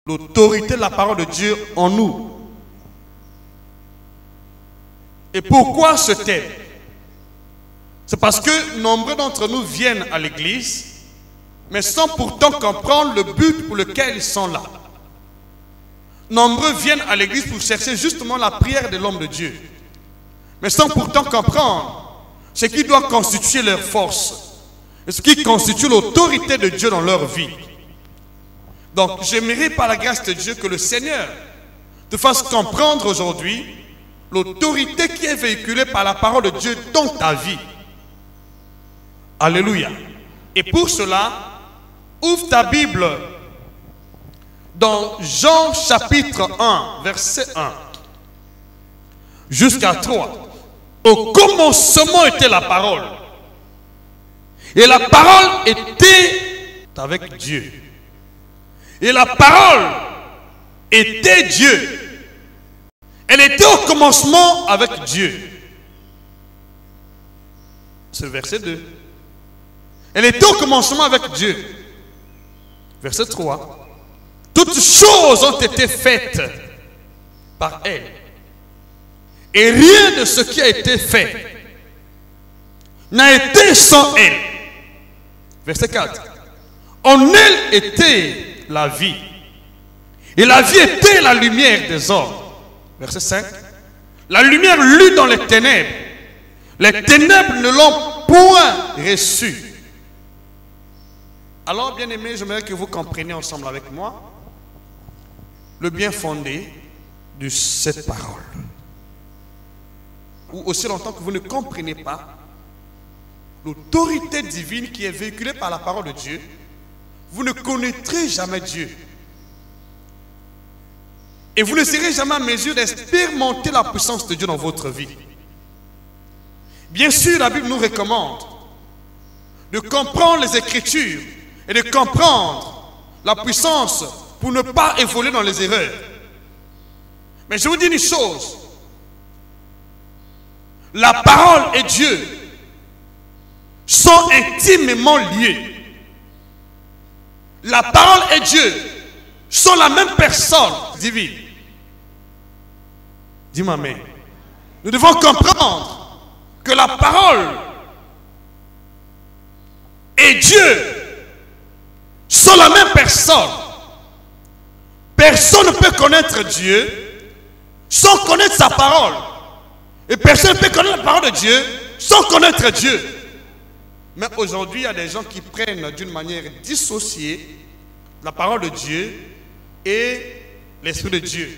l'autorité de la parole de Dieu en nous. Et pourquoi ce thème? C'est parce que nombreux d'entre nous viennent à l'église, mais sans pourtant comprendre le but pour lequel ils sont là. Nombreux viennent à l'église pour chercher justement la prière de l'homme de Dieu, mais sans pourtant comprendre ce qui doit constituer leur force et ce qui constitue l'autorité de Dieu dans leur vie. Donc j'aimerais par la grâce de Dieu que le Seigneur te fasse comprendre aujourd'hui l'autorité qui est véhiculée par la parole de Dieu dans ta vie. Alléluia. Et pour cela, ouvre ta Bible dans Jean chapitre 1, verset 1 jusqu'à 3. Au commencement était la parole. Et la parole était avec Dieu. Et la parole était Dieu. Elle était au commencement avec Dieu. C'est le verset 2. Elle était au commencement avec Dieu. Verset 3. Toutes choses ont été faites par elle. Et rien de ce qui a été fait n'a été sans elle. Verset 4. En elle était la vie. Et la vie était la lumière des hommes. Verset 5. La lumière lut dans les ténèbres. Les ténèbres ne l'ont point reçue. Alors, bien aimés, j'aimerais que vous compreniez ensemble avec moi le bien fondé de cette parole. Ou aussi longtemps que vous ne comprenez pas l'autorité divine qui est véhiculée par la parole de Dieu, vous ne connaîtrez jamais Dieu. Et vous ne serez jamais en mesure d'expérimenter la puissance de Dieu dans votre vie. Bien sûr, la Bible nous recommande de comprendre les Écritures et de comprendre la puissance pour ne pas évoluer dans les erreurs. Mais je vous dis une chose. La parole et Dieu sont intimement liés. La parole et Dieu sont la même personne divine. Dis-moi amen. Nous devons comprendre que la parole et Dieu sont la même personne. Personne ne peut connaître Dieu sans connaître sa parole. Et personne ne peut connaître la parole de Dieu sans connaître Dieu. Mais aujourd'hui, il y a des gens qui prennent d'une manière dissociée la parole de Dieu et l'Esprit de Dieu.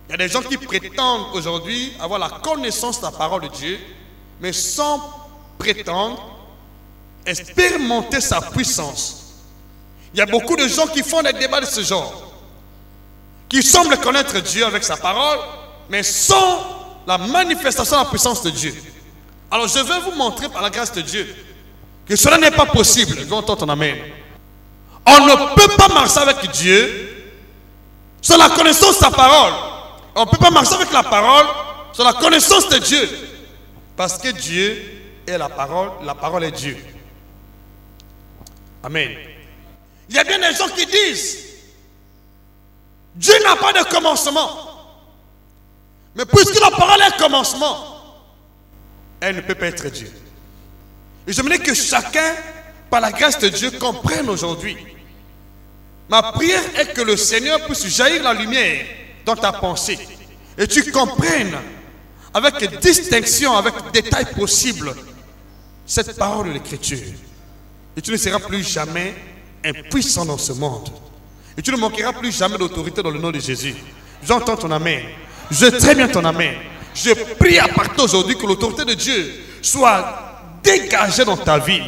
Il y a des gens qui prétendent aujourd'hui avoir la connaissance de la parole de Dieu, mais sans prétendre expérimenter sa puissance. Il y a beaucoup de gens qui font des débats de ce genre, qui semblent connaître Dieu avec sa parole, mais sans la manifestation de la puissance de Dieu. Alors je vais vous montrer par la grâce de Dieu que cela n'est pas possible. Je vais entendre ton amen. On ne peut pas marcher avec Dieu sans la connaissance de sa parole. On ne peut pas marcher avec la parole sans la connaissance de Dieu. Parce que Dieu est la parole est Dieu. Amen. Il y a bien des gens qui disent Dieu n'a pas de commencement. Mais puisque la parole est commencement, elle ne peut pas être Dieu. Et j'aimerais que chacun, par la grâce de Dieu, comprenne aujourd'hui. Ma prière est que le Seigneur puisse jaillir la lumière dans ta pensée. Et tu comprennes avec distinction, avec détail possible, cette parole de l'Écriture. Et tu ne seras plus jamais impuissant dans ce monde. Et tu ne manqueras plus jamais d'autorité dans le nom de Jésus. J'entends ton amen. Je très bien ton amen. Je prie à partir d'aujourd'hui que l'autorité de Dieu soit dégagée dans ta vie.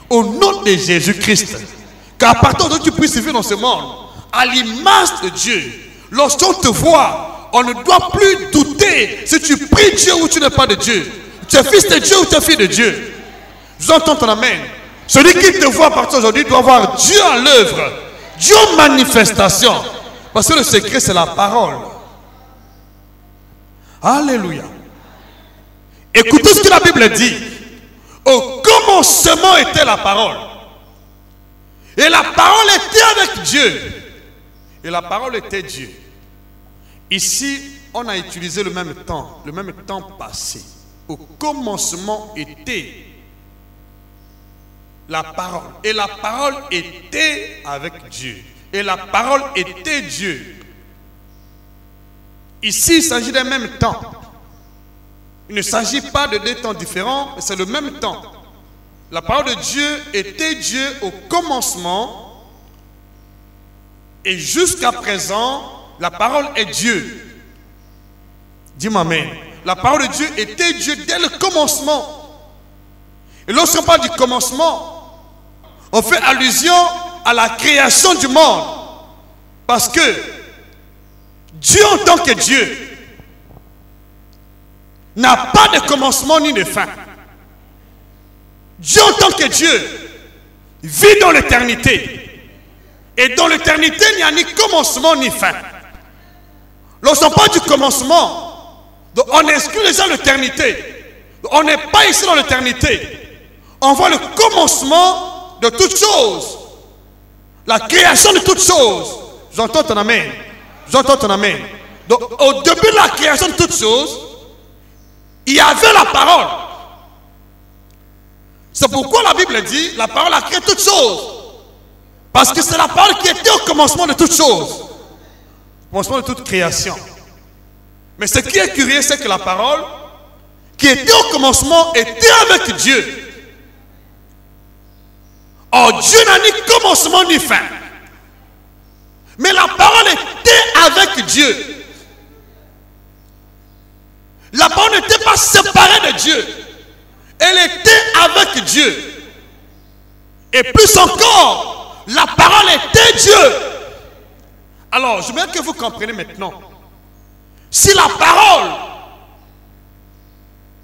Au nom de Jésus-Christ. Qu'à partir d'aujourd'hui tu puisses vivre dans ce monde à l'image de Dieu. Lorsqu'on te voit, on ne doit plus douter si tu pries Dieu ou tu n'es pas de Dieu. Tu es fils de Dieu ou tu es fille de Dieu. J'entends ton amen. Celui qui te voit à partir d'aujourd'hui doit voir Dieu en l'œuvre. Dieu en manifestation. Parce que le secret c'est la parole. Alléluia. Écoutez ce que la Bible dit. Au commencement était la parole. Et la parole était avec Dieu. Et la parole était Dieu. Ici, on a utilisé le même temps passé. Au commencement était la parole. Et la parole était avec Dieu. Et la parole était Dieu. Ici, il s'agit d'un même temps. Il ne s'agit pas de deux temps différents, mais c'est le même temps. La parole de Dieu était Dieu au commencement. Et jusqu'à présent, la parole est Dieu. Dis-moi amen. La parole de Dieu était Dieu dès le commencement. Et lorsqu'on parle du commencement, on fait allusion à la création du monde. Parce que Dieu en tant que Dieu n'a pas de commencement ni de fin. Dieu en tant que Dieu vit dans l'éternité. Et dans l'éternité, il n'y a ni commencement ni fin. Lorsqu'on parle du commencement, donc on exclut déjà l'éternité. On n'est pas ici dans l'éternité. On voit le commencement de toutes choses. La création de toutes choses. J'entends ton amen. J'entends ton amen. Donc au début de la création de toutes choses, il y avait la parole. C'est pourquoi la Bible dit, la parole a créé toutes choses. Parce que c'est la parole qui était au commencement de toutes choses. Au commencement de toute création. Mais ce qui est curieux, c'est que la parole qui était au commencement était avec Dieu. Or, Dieu n'a ni commencement ni fin. Mais la parole était avec Dieu. La parole n'était pas séparée de Dieu. Elle était avec Dieu. Et plus encore, la parole était Dieu. Alors, je veux que vous compreniez maintenant. Si la parole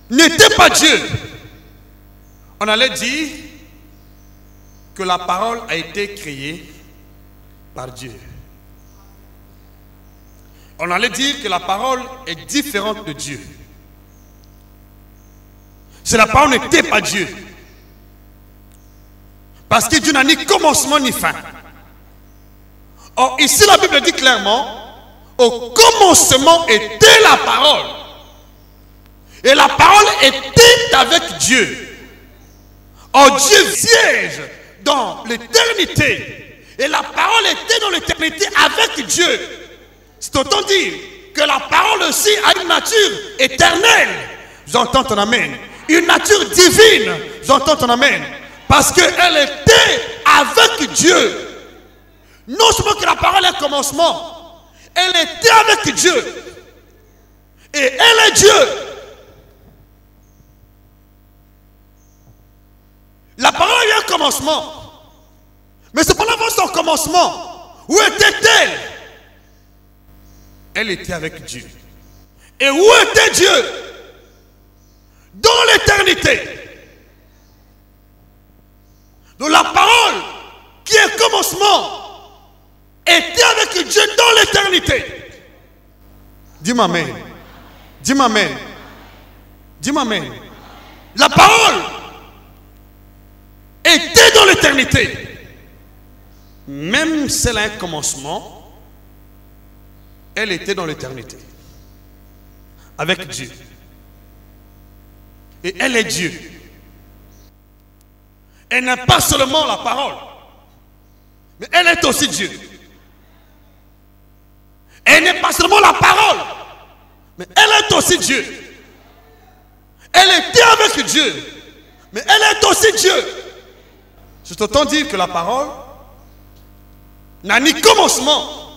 n'était pas Dieu, on allait dire que la parole a été créée par Dieu. On allait dire que la parole est différente de Dieu. Si la parole n'était pas Dieu, parce que Dieu n'a ni commencement ni fin. Or, ici la Bible dit clairement, au commencement était la parole. Et la parole était avec Dieu. Or, Dieu siège dans l'éternité. Et la parole était dans l'éternité avec Dieu. C'est autant dire que la parole aussi a une nature éternelle. J'entends ton amen. Une nature divine. J'entends ton amen. Parce qu'elle était avec Dieu. Non seulement que la parole est commencement, elle était avec Dieu. Et elle est Dieu. La parole a eu un commencement. Mais cependant, avant son commencement, où était-elle? Elle était avec Dieu. Et où était Dieu? Dans l'éternité. Donc la parole qui est commencement était avec Dieu dans l'éternité. Dis-moi amen. Dis-moi amen. Dis-moi amen. La parole était dans l'éternité. Même si elle a un commencement, elle était dans l'éternité. Avec Dieu. Et elle est Dieu. Elle n'est pas seulement la parole, mais elle est aussi Dieu. Elle n'est pas seulement la parole, mais elle est aussi Dieu. Elle était avec Dieu, mais elle est aussi Dieu. Je t'entends dire que la parole n'a ni commencement,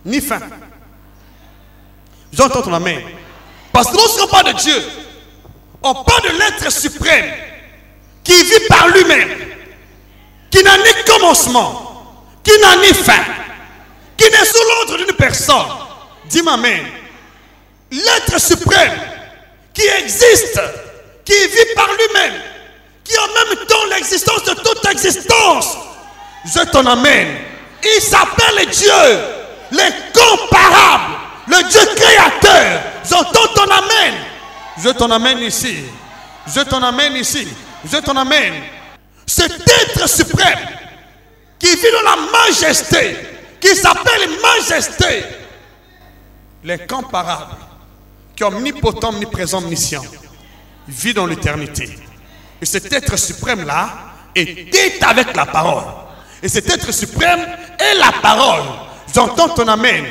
ni fin. J'entends ton amen. Parce que lorsqu'on parle de Dieu, on parle de l'être suprême qui vit par lui-même, qui n'a ni commencement, qui n'a ni fin, qui n'est sous l'ordre d'une personne. Dis-moi amen. L'être suprême qui existe, qui vit par lui-même, qui a en même temps l'existence de toute existence. Je t'en amène. Il s'appelle Dieu, l'incomparable, le Dieu créateur. J'entends ton amène. Je t'en amène ici. Je t'en amène ici. Je t'en amène. Cet être suprême qui vit dans la majesté, qui s'appelle Majesté, l'incomparable, qui est omnipotent, omniprésent, omniscient, vit dans l'éternité. Et cet être suprême-là était avec la parole. Et cet être suprême est la parole. J'entends ton amen.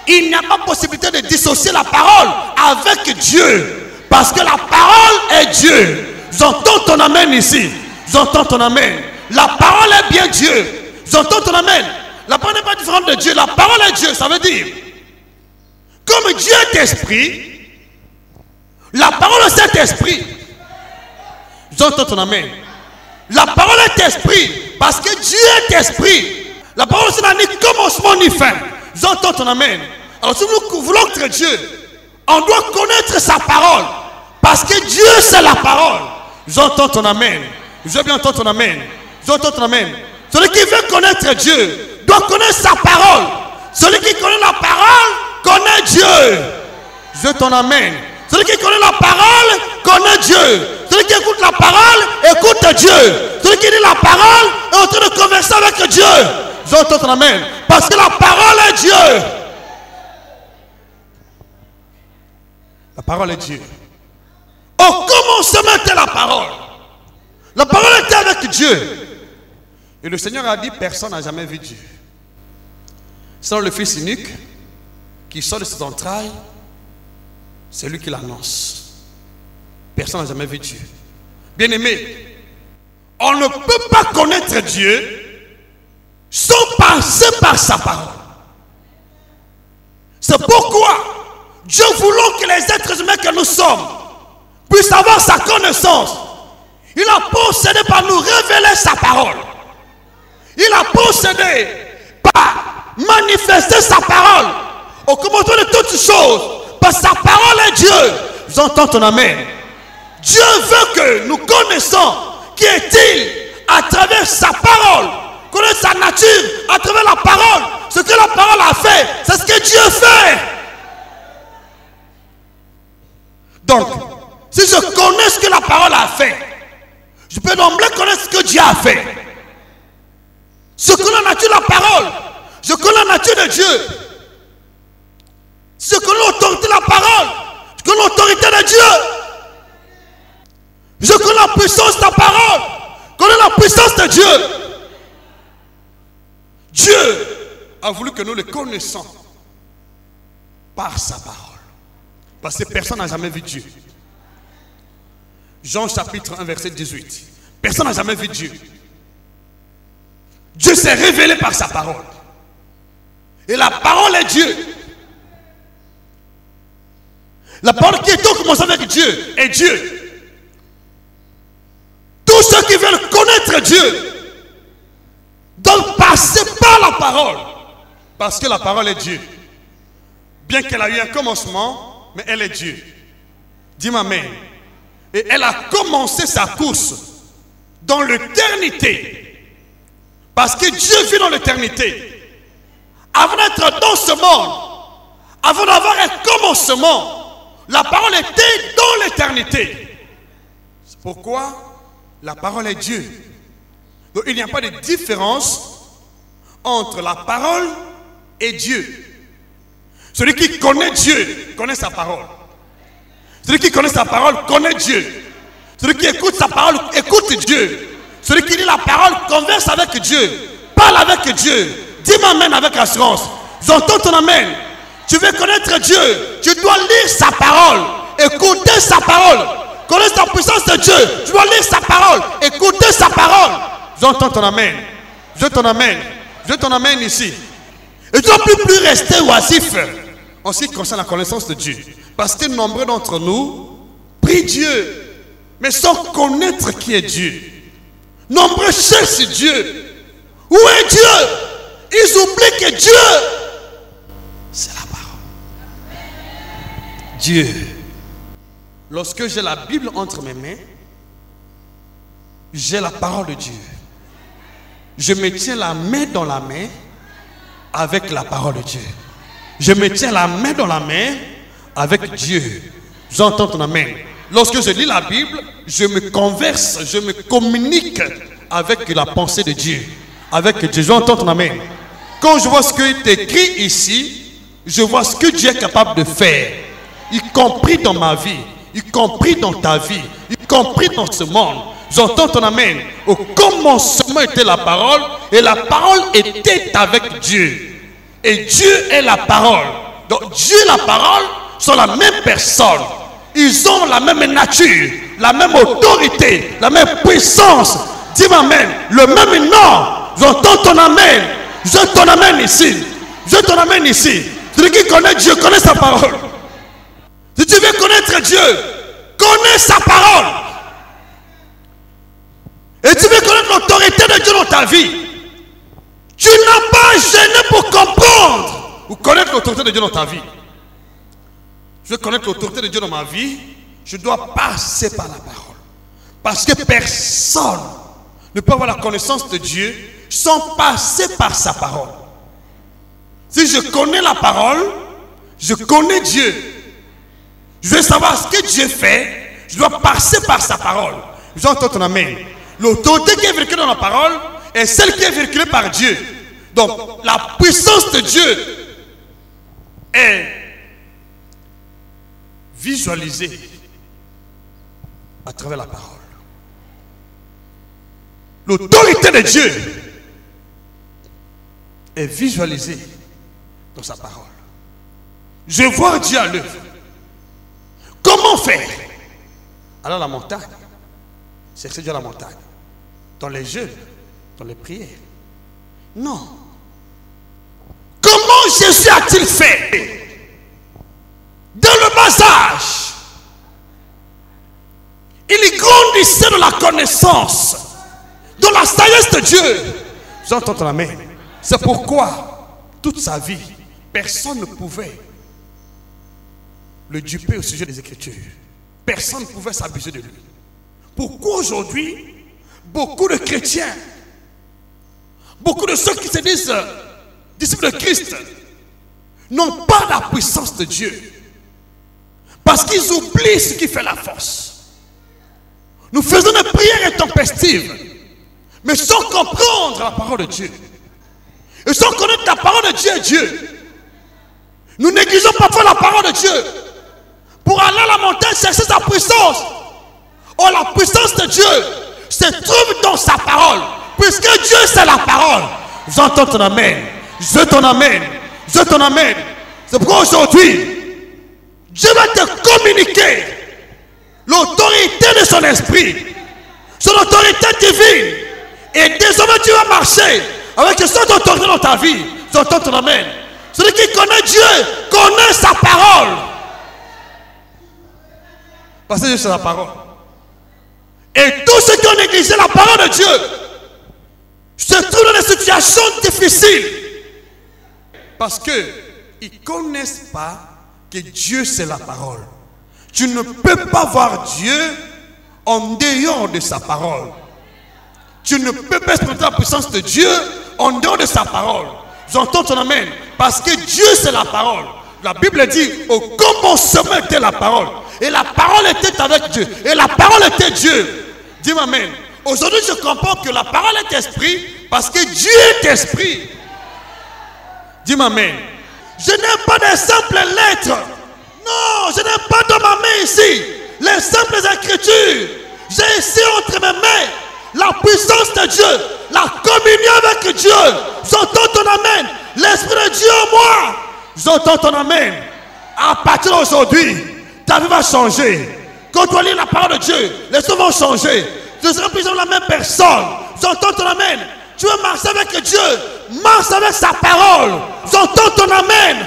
Il n'y a pas possibilité de dissocier la parole avec Dieu. Parce que la parole est Dieu. J'entends ton amen ici. J'entends ton amen. La parole est bien Dieu. J'entends ton amen. La parole n'est pas différente de Dieu. La parole est Dieu. Ça veut dire, comme Dieu est esprit, la parole c'est esprit. J'entends ton amen. La parole est esprit. Parce que Dieu est esprit. La parole n'a ni commencement ni fin. J'entends ton amen. Alors si nous voulons être Dieu, on doit connaître sa parole. Parce que Dieu c'est la parole. J'entends ton amen. Je veux bien entendre ton amen. J'entends ton amen. Celui qui veut connaître Dieu doit connaître sa parole. Celui qui connaît la parole connaît Dieu. Je veux ton amen. Celui qui connaît la parole connaît Dieu. Celui qui écoute la parole écoute Dieu. Celui qui dit la parole est en train de converser avec Dieu. J'entends ton amen. Parce que la parole est Dieu. La parole est Dieu. Au commencement était la parole. La parole était avec Dieu. Et le Seigneur a dit, personne n'a jamais vu Dieu. C'est le Fils unique qui sort de ses entrailles. C'est lui qui l'annonce. Personne n'a jamais vu Dieu. Bien-aimé, on ne peut pas connaître Dieu sans passer par sa parole. C'est pourquoi Dieu voulant que les êtres humains que nous sommes puissent avoir sa connaissance, il a procédé par nous révéler sa parole. Il a procédé par manifester sa parole au commencement de toutes choses. Parce que sa parole est Dieu. J'entends ton amen. Dieu veut que nous connaissons qui est-il à travers sa parole. Connaître sa nature à travers la parole. Ce que la parole a fait, c'est ce que Dieu fait. Donc, si je connais ce que la parole a fait, je peux d'emblée connaître ce que Dieu a fait. Je connais la nature de la parole. Je connais la nature de Dieu. Je connais l'autorité de la parole. Je connais l'autorité de Dieu. Je connais la puissance de la parole. Je connais la puissance de Dieu. Dieu a voulu que nous le connaissions par sa parole. Parce que personne n'a jamais vu Dieu. Jean chapitre 1 verset 18. Personne n'a jamais vu Dieu. Dieu s'est révélé par sa parole. Et la parole est Dieu. La parole qui est au commencement avec Dieu est Dieu. Tous ceux qui veulent connaître Dieu doivent passer par la parole. Parce que la parole est Dieu. Bien qu'elle a eu un commencement, mais elle est Dieu. Dis-moi amen. Et elle a commencé sa course dans l'éternité. Parce que Dieu vit dans l'éternité. Avant d'être dans ce monde, avant d'avoir un commencement, la parole était dans l'éternité. C'est pourquoi la parole est Dieu. Donc il n'y a pas de différence entre la parole et Dieu. Celui qui connaît Dieu connaît sa parole. Celui qui connaît sa parole connaît Dieu. Celui qui écoute sa parole écoute Dieu. Celui qui lit la parole converse avec Dieu. Parle avec Dieu. Dis-moi amen avec assurance. J'entends ton amen. Tu veux connaître Dieu, tu dois lire sa parole, écouter sa parole, connaître la puissance de Dieu. Tu dois lire sa parole, écouter sa parole. J'entends ton amen. Je ton amen. Je ton amen ici. Et tu ne dois plus rester oisif en ce qui concerne la connaissance de Dieu. Parce que nombreux d'entre nous prient Dieu, mais sans connaître qui est Dieu. Nombreux cherchent Dieu. Où est Dieu? Ils oublient que Dieu, c'est la parole. Dieu. Lorsque j'ai la Bible entre mes mains, j'ai la parole de Dieu. Je me tiens la main dans la main avec la parole de Dieu. Je me tiens la main dans la main avec Dieu. J'entends ton amen. Lorsque je lis la Bible, je me converse, je me communique avec la pensée de Dieu. Avec Dieu. J'entends ton amen. Quand je vois ce qui est écrit ici, je vois ce que Dieu est capable de faire, y compris dans ma vie, y compris dans ta vie, y compris dans ce monde. J'entends ton amen. Au commencement était la parole, et la parole était avec Dieu. Et Dieu est la parole. Donc Dieu et la parole sont la même personne. Ils ont la même nature, la même autorité, la même puissance. Dis-moi amen. Le même nom. J'entends ton amen. Je ton amen ici. Je ton amen ici. Celui qui connaît Dieu connaît sa parole. Si tu veux connaître Dieu, connais sa parole. Et tu veux connaître l'autorité de Dieu dans ta vie. Tu n'as pas gêné pour comprendre ou connaître l'autorité de Dieu dans ta vie. Je veux connaître l'autorité de Dieu dans ma vie. Je dois passer par la parole. Parce que personne ne peut avoir la connaissance de Dieu sans passer par sa parole. Si je connais la parole, je connais Dieu. Je veux savoir ce que Dieu fait. Je dois passer par sa parole. J'entends ton amen. L'autorité qui est véhiculée dans la parole est celle qui est véhiculée par Dieu. Donc, la puissance de Dieu est visualisée à travers la parole. L'autorité de Dieu est visualisée dans sa parole. Je vois Dieu à l'œuvre. Comment faire? Alors la montagne. Chercher Dieu à la montagne. Dans les jeûnes, dans les prières. Non. Comment Jésus a-t-il fait? Dans le bas âge, il grandissait dans la connaissance, dans la sagesse de Dieu. J'entends ton amen. C'est pourquoi, toute sa vie, personne ne pouvait le duper au sujet des Écritures. Personne ne pouvait s'abuser de lui. Pourquoi aujourd'hui, beaucoup de chrétiens, beaucoup de ceux qui se disent disciples de Christ, n'ont pas la puissance de Dieu. Parce qu'ils oublient ce qui fait la force. Nous faisons des prières intempestives, mais sans comprendre la parole de Dieu. Et sans connaître la parole de Dieu, Dieu. Nous négligeons parfois la parole de Dieu pour aller à la montagne chercher sa puissance. Oh, la puissance de Dieu se trouve dans sa parole. Puisque Dieu c'est la parole. J'entends ton amen. Je ton amen. Je ton amen. C'est pourquoi aujourd'hui, Dieu va te communiquer l'autorité de son esprit, son autorité divine. Et désormais tu vas marcher avec cette autorité dans ta vie. J'entends ton amen. Celui qui connaît Dieu connaît sa parole. Parce que Dieu c'est la parole. Et tous ceux qui ont négligé la parole de Dieu se trouvent dans des situations difficiles. Parce qu'ils ne connaissent pas que Dieu c'est la parole. Tu ne peux pas voir Dieu en dehors de sa parole. Tu ne peux pas expérimenter la puissance de Dieu en dehors de sa parole. J'entends ton amen. Parce que Dieu c'est la parole. La Bible dit au commencement était la parole. Et la parole était avec Dieu. Et la parole était Dieu. Dis-moi amen. Aujourd'hui je comprends que la parole est esprit parce que Dieu est esprit. Dis-moi amen. Je n'ai pas de simples lettres. Non, je n'ai pas dans ma main ici les simples écritures. J'ai ici entre mes mains la puissance de Dieu, la communion avec Dieu. J'entends ton amen. L'esprit de Dieu en moi. J'entends ton amen. À partir d'aujourd'hui, ta vie va changer. Quand tu vas lire la parole de Dieu, les choses vont changer. Tu ne seras plus la même personne. J'entends ton amen. Tu veux marcher avec Dieu, marche avec sa parole. J'entends ton amen.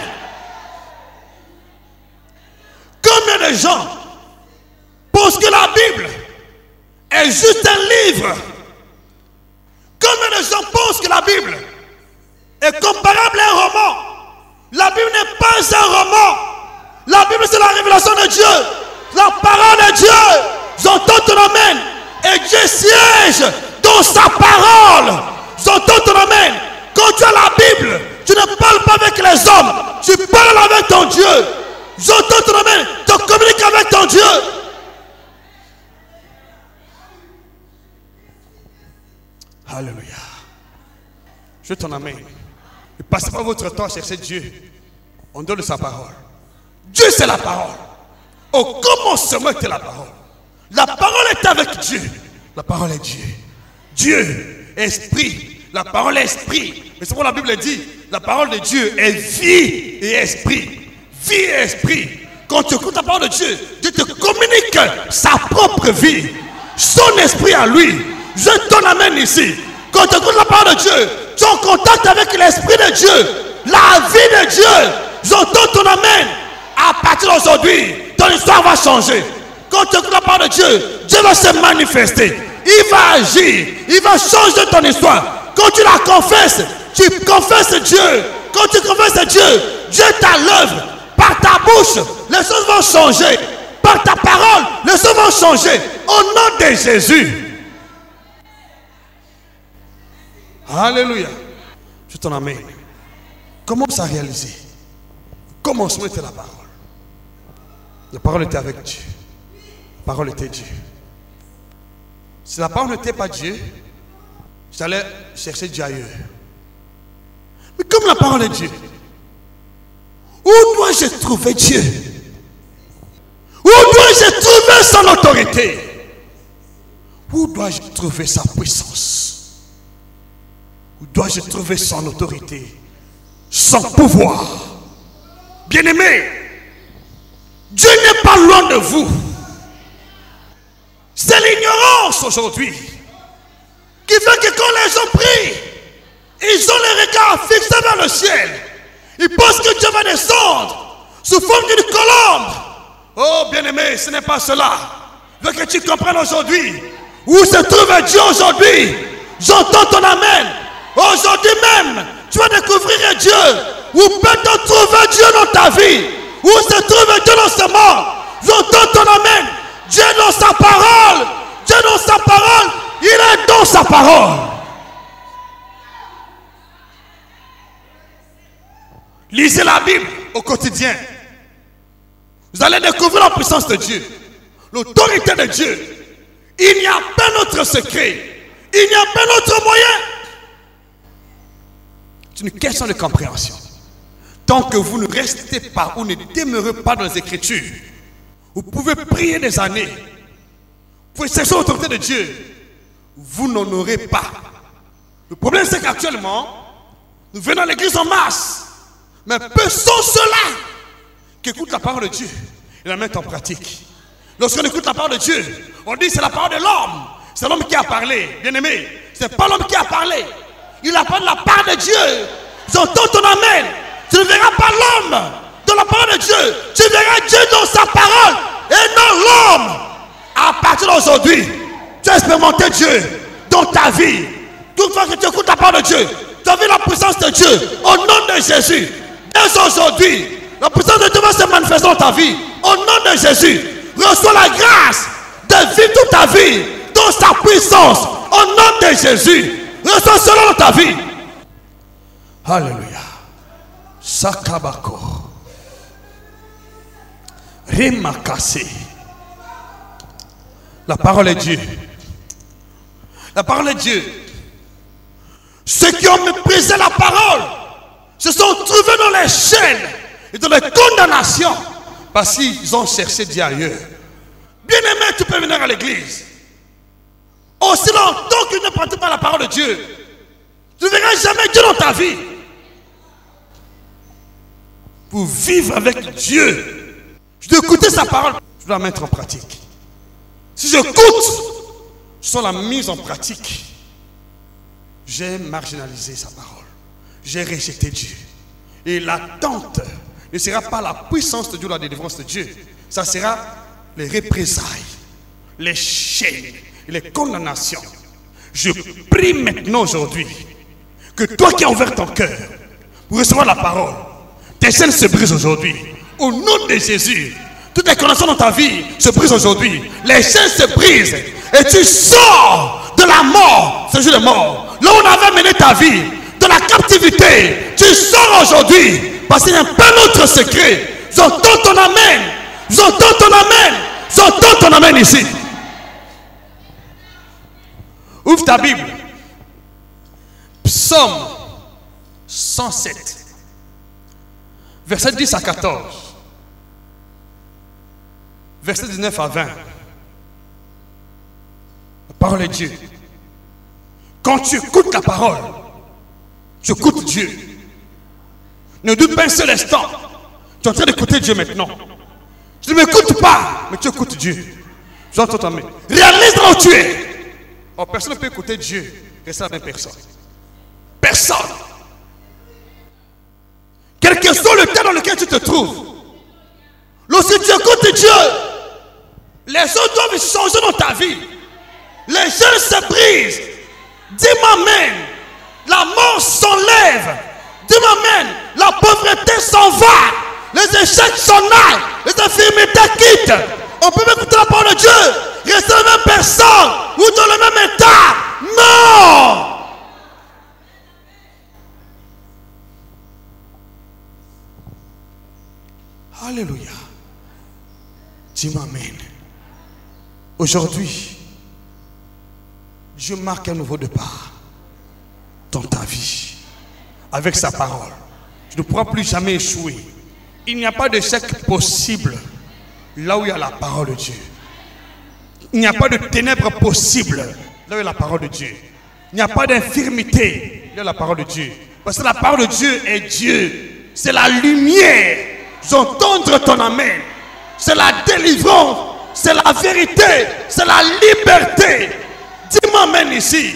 Combien de gens pensent que la Bible est juste un livre? Combien de gens pensent que la Bible est comparable à un roman? La Bible n'est pas un roman. La Bible c'est la révélation de Dieu, la parole de Dieu. J'entends ton amen. Et Dieu siège dans sa parole. J'entends ton amen. Quand tu as la Bible, tu ne parles pas avec les hommes, tu parles avec ton Dieu. J'entends ton amen. Tu communiques avec ton Dieu. Alléluia. Je t'en amène. Ne passez pas votre temps à chercher Dieu en dehors de sa parole. Dieu, c'est la parole. Au commencement était la parole. La parole est avec Dieu. La parole est Dieu. Dieu, esprit. La parole est esprit. Mais c'est pourquoi la Bible dit, la parole de Dieu est vie et esprit. Vie et esprit. Quand tu écoutes la parole de Dieu, Dieu te communique sa propre vie. Son esprit à lui. Je donne amen ici. Quand tu écoutes la parole de Dieu, tu es en contact avec l'esprit de Dieu. La vie de Dieu. J'entends ton amen. À partir d'aujourd'hui, ton histoire va changer. Quand tu écoutes la parole de Dieu, Dieu va se manifester. Il va agir. Il va changer ton histoire. Quand tu la confesses, tu confesses Dieu. Quand tu confesses Dieu, Dieu est à l'œuvre. Par ta bouche, les choses vont changer. Par ta parole, les choses vont changer. Au nom de Jésus. Alléluia. Je t'en amène. Commence à réaliser. Commencement était la parole. La parole était avec Dieu. La parole était Dieu. Si la parole n'était pas Dieu, j'allais chercher Dieu ailleurs. Mais comme la parole est Dieu, où dois-je trouver Dieu? Où dois-je trouver son autorité? Où dois-je trouver sa puissance? Où dois-je trouver son autorité? Son pouvoir? Bien-aimé, Dieu n'est pas loin de vous. C'est l'ignorance aujourd'hui qui fait que quand les gens prient, ils ont les regards fixés vers le ciel. Ils pensent que Dieu va descendre sous forme d'une colombe. Oh bien-aimé, ce n'est pas cela. Je veux que tu comprennes aujourd'hui où se trouve Dieu aujourd'hui. J'entends ton amen. Aujourd'hui même, tu vas découvrir Dieu. Où peut-on trouver Dieu dans ta vie? Où se trouve Dieu dans ce monde? J'entends ton amen. Dieu dans sa parole. Dieu dans sa parole. Il est dans sa parole. Lisez la Bible au quotidien. Vous allez découvrir la puissance de Dieu. L'autorité de Dieu. Il n'y a pas d'autre secret. Il n'y a pas d'autre moyen. C'est une question de compréhension. Tant que vous ne restez pas ou ne demeurez pas dans les Écritures, vous pouvez prier des années. Vous pouvez chercher l'autorité de Dieu. Vous n'en aurez pas. Le problème, c'est qu'actuellement, nous venons à l'église en masse. Mais peu sont ceux-là qui écoutent la parole de Dieu et la mettent en pratique. Lorsqu'on écoute la parole de Dieu, on dit c'est la parole de l'homme. C'est l'homme qui a parlé. Bien aimé, ce n'est pas l'homme qui a parlé. Il a parlé de la part de Dieu. J'entends ton amen. Tu ne verras pas l'homme dans la parole de Dieu. Tu verras Dieu dans sa parole et non l'homme. À partir d'aujourd'hui, tu as expérimenté Dieu dans ta vie. Toute fois que tu écoutes la parole de Dieu, tu as vu la puissance de Dieu au nom de Jésus. Dès aujourd'hui, la puissance de Dieu va se manifester dans ta vie. Au nom de Jésus, reçois la grâce de vivre toute ta vie dans sa puissance. Au nom de Jésus, reçois cela dans ta vie. Alléluia. Sakabako. Rimakasi. La parole est Dieu. La parole est Dieu. Ceux qui ont méprisé la parole se sont trouvés dans les chaînes et dans les condamnations parce qu'ils ont cherché Dieu ailleurs. Bien-aimé, tu peux venir à l'église. Aussi longtemps que tu ne pratiques pas la parole de Dieu, tu ne verras jamais Dieu dans ta vie. Pour vivre avec Dieu, je dois écouter sa parole, je dois la mettre en pratique. Si j'écoute sans la mise en pratique, j'ai marginalisé sa parole. J'ai rejeté Dieu. Et l'attente ne sera pas la puissance de Dieu, la délivrance de Dieu. Ça sera les représailles, les chaînes et les condamnations. Je prie maintenant aujourd'hui que toi qui as ouvert ton cœur pour recevoir la parole, tes chaînes se brisent aujourd'hui. Au nom de Jésus, toutes les condamnations dans ta vie se brisent aujourd'hui. Les chaînes se brisent et tu sors de la mort, ce jour de mort. Là où on avait mené ta vie, de la captivité, tu sors aujourd'hui parce qu'il n'y a pas d'autre secret. J'entends ton amen. J'entends ton amen. J'entends ton amen ici. Ouvre ta Bible. Psaume 107, verset 10 à 14, verset 19 à 20. La parole est Dieu. Quand tu écoutes la parole, tu écoutes Dieu. Ne doute pas un seul instant. Tu es en train d'écouter Dieu maintenant. Tu ne m'écoutes pas, mais tu écoutes Dieu. J'entends ta main. Réalise là où tu es. Oh, personne ne peut écouter Dieu. Reste la même personne. Personne. Quel que soit le temps dans lequel tu te trouves, lorsque tu écoutes Dieu, les choses doivent changer dans ta vie. Les chaînes se brisent. Dis-moi amen. La mort s'enlève. Dis-moi amen. La pauvreté s'en va. Les échecs s'en aillent. Les infirmités quittent. On peut même écouter la parole de Dieu. Rester la même personne ou dans le même état. Non. Alléluia. Dis-moi amen. Aujourd'hui, Dieu marque un nouveau départ dans ta vie. Avec sa parole. Tu ne pourras plus jamais échouer. Il n'y a pas d'échec possible là où il y a la parole de Dieu. Il n'y a pas de ténèbres possible là où il y a la parole de Dieu. Il n'y a pas d'infirmité là où il y a la parole de Dieu. Parce que la parole de Dieu est Dieu. C'est la lumière. J'entends ton amen. C'est la délivrance. C'est la vérité. C'est la liberté. Dis-moi amen ici.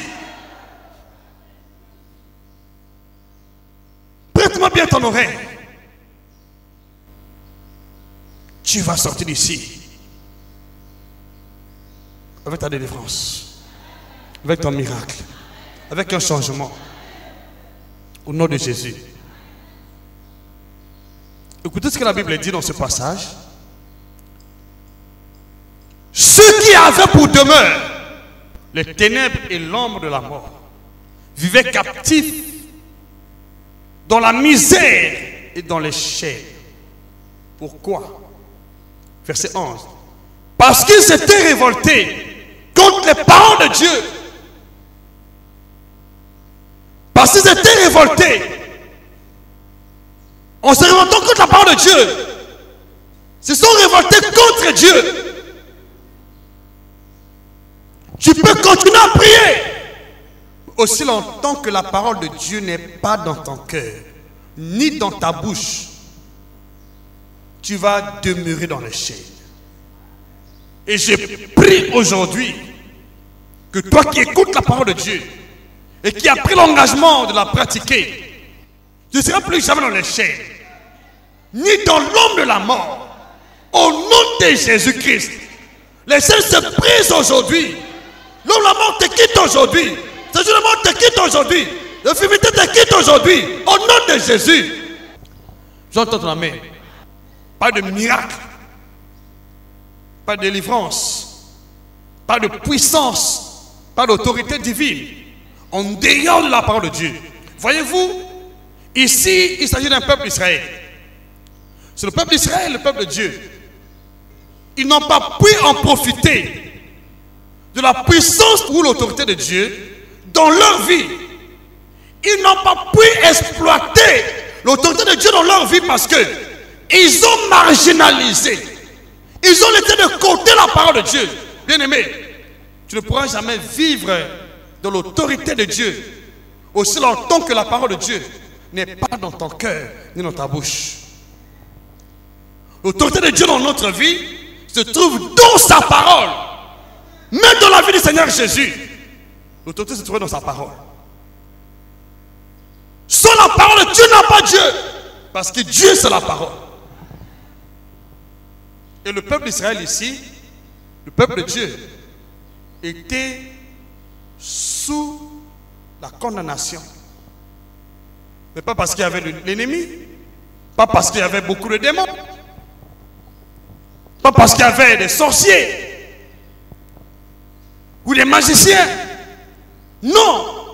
Prête-moi bien ton oreille. Tu vas sortir d'ici avec ta délivrance, avec ton miracle, avec un changement. Au nom de Jésus. Écoutez ce que la Bible dit dans ce passage. Ceux qui avaient pour demeure les ténèbres et l'ombre de la mort vivaient captifs dans la misère et dans les chaînes. Pourquoi? Verset 11. Parce qu'ils s'étaient révoltés contre les paroles de Dieu. Parce qu'ils étaient révoltés. En se révoltant contre la parole de Dieu, se sont révoltés contre Dieu. Tu peux continuer à prier aussi longtemps que la parole de Dieu n'est pas dans ton cœur, ni dans ta bouche. Tu vas demeurer dans les chaînes. Et je prie aujourd'hui que toi qui écoutes la parole de Dieu et qui as pris l'engagement de la pratiquer, tu ne seras plus jamais dans les chaînes, ni dans l'ombre de la mort. Au nom de Jésus-Christ, les chaînes se brisent aujourd'hui. L'ombre de la mort te quitte aujourd'hui. Ce jour de mort te quitte aujourd'hui. L'infirmité te quitte aujourd'hui. Au nom de Jésus. J'entends ton amen. Pas de miracle. Pas de délivrance. Pas de puissance. Pas d'autorité divine. En dehors de la parole de Dieu. Voyez-vous, ici, il s'agit d'un peuple d'Israël. C'est le peuple d'Israël, le peuple de Dieu. Ils n'ont pas pu en profiter de la puissance ou l'autorité de Dieu dans leur vie. Ils n'ont pas pu exploiter l'autorité de Dieu dans leur vie parce que ils ont marginalisé. Ils ont laissé de côté la parole de Dieu. Bien-aimé, tu ne pourras jamais vivre dans l'autorité de Dieu aussi longtemps que la parole de Dieu n'est pas dans ton cœur ni dans ta bouche. L'autorité de Dieu dans notre vie se trouve dans sa parole. Même dans la vie du Seigneur Jésus, l'autorité se trouve dans sa parole. Sans la parole de Dieu n'a pas Dieu. Parce que Dieu c'est la parole. Et le peuple d'Israël ici, le peuple de Dieu, était sous la condamnation. Mais pas parce qu'il y avait l'ennemi, pas parce qu'il y avait beaucoup de démons, pas parce qu'il y avait des sorciers ou des magiciens. Non.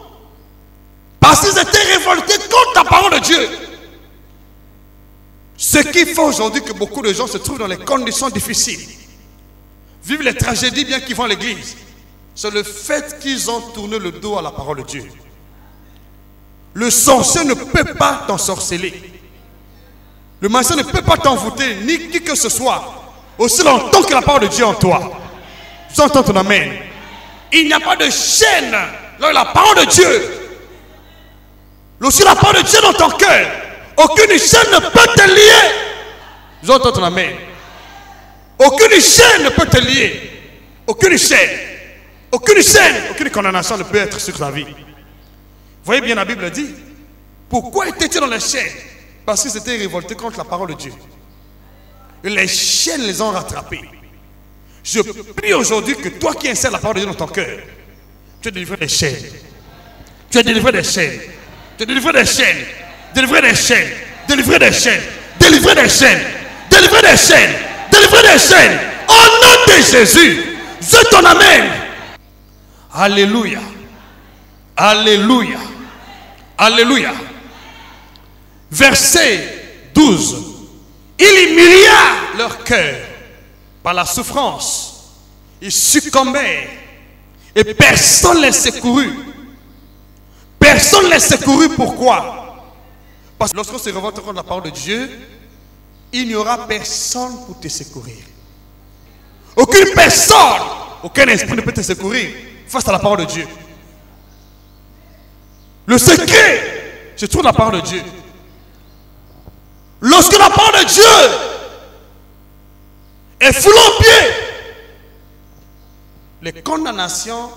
Parce qu'ils étaient révoltés contre la parole de Dieu. Ce qui fait aujourd'hui que beaucoup de gens se trouvent dans les conditions difficiles, vivent les tragédies bien qu'ils vont à l'église, c'est le fait qu'ils ont tourné le dos à la parole de Dieu. Le sorcier ne peut pas t'ensorceler. Le magicien ne peut pas t'envoûter, ni qui que ce soit, aussi longtemps que la parole de Dieu en toi. Tu entends ton amen. Il n'y a pas de chaîne dans la parole de Dieu. Lorsque la parole de Dieu dans ton cœur, aucune chaîne ne peut te lier. Tu entends ton amen. Aucune chaîne ne peut te lier. Aucune chaîne. Aucune chaîne, aucune condamnation ne peut être sur ta vie. Vous voyez bien, la Bible dit, pourquoi étais-tu dans les chaînes? Parce qu'ils s'étaient révoltés contre la parole de Dieu. Et les chaînes les ont rattrapés. Je prie aujourd'hui que toi qui insères la parole de Dieu dans ton cœur, tu es délivré des chaînes. Tu es délivré des chaînes. Tu es délivré des chaînes. Délivré des chaînes. Délivré des chaînes. Délivré des chaînes. Délivré des chaînes. Délivré des chaînes. Au nom de Jésus. Je ton amen. Alléluia. Alléluia. Alléluia. Verset 12. Il humilia leur cœur par la souffrance. Ils succombaient. Et personne ne les secourut. Personne ne les secourut. Pourquoi? Parce que lorsqu'on se révolte contre la parole de Dieu, il n'y aura personne pour te secourir. Aucune personne, aucun esprit ne peut te secourir face à la parole de Dieu. Le secret se trouve dans la parole de Dieu. Lorsque la parole de Dieu est foulée aux pieds, les condamnations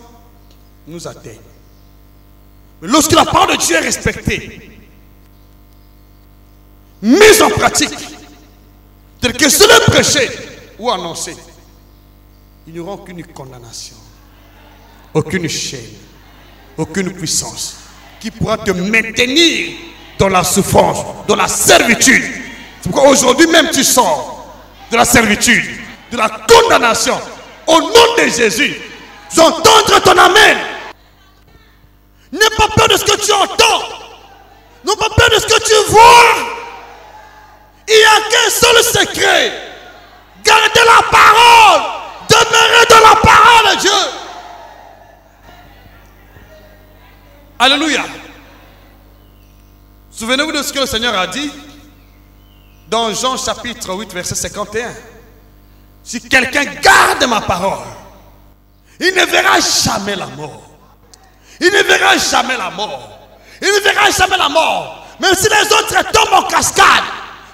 nous atteignent. Mais lorsque la parole de Dieu est respectée, mise en pratique, tel que cela est prêché ou annoncé, il n'y aura aucune condamnation, aucune chaîne, aucune puissance qui pourra te maintenir dans la souffrance, dans la servitude. C'est pourquoi aujourd'hui même tu sors de la servitude, de la condamnation. Au nom de Jésus, j'entends ton amen. N'aie pas peur de ce que tu entends. N'aie pas peur de ce que tu vois. Il n'y a qu'un seul secret. Gardez la parole. Demeurez dans la parole de Dieu. Alléluia. Souvenez-vous de ce que le Seigneur a dit dans Jean chapitre 8 verset 51. Si quelqu'un garde ma parole, il ne verra jamais la mort. Il ne verra jamais la mort. Il ne verra jamais la mort. Même si les autres tombent en cascade,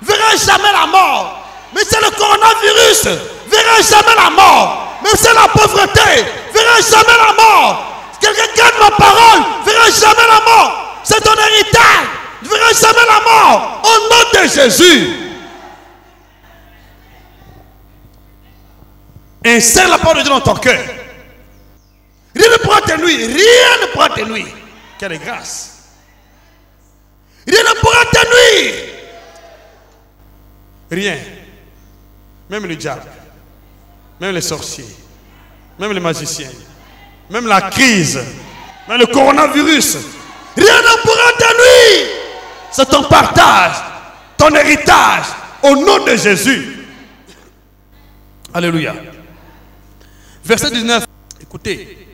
il ne verra jamais la mort. Mais c'est le coronavirus, il ne verra jamais la mort. Même si c'est la pauvreté, il ne verra jamais la mort. Si quelqu'un garde ma parole, il ne verra jamais la mort. C'est ton héritage. Tu ne verras jamais la mort. Au nom de Jésus. Insère la parole de Dieu dans ton cœur. Rien ne pourra te nuire. Rien ne pourra te nuire. Quelle grâce. Rien ne pourra te nuire. Rien. Même le diable. Même les sorciers. Même les magiciens. Même la crise. Même le coronavirus. Rien ne pourra te nuire. C'est ton partage, ton héritage, au nom de Jésus. Alléluia. Verset 19, écoutez.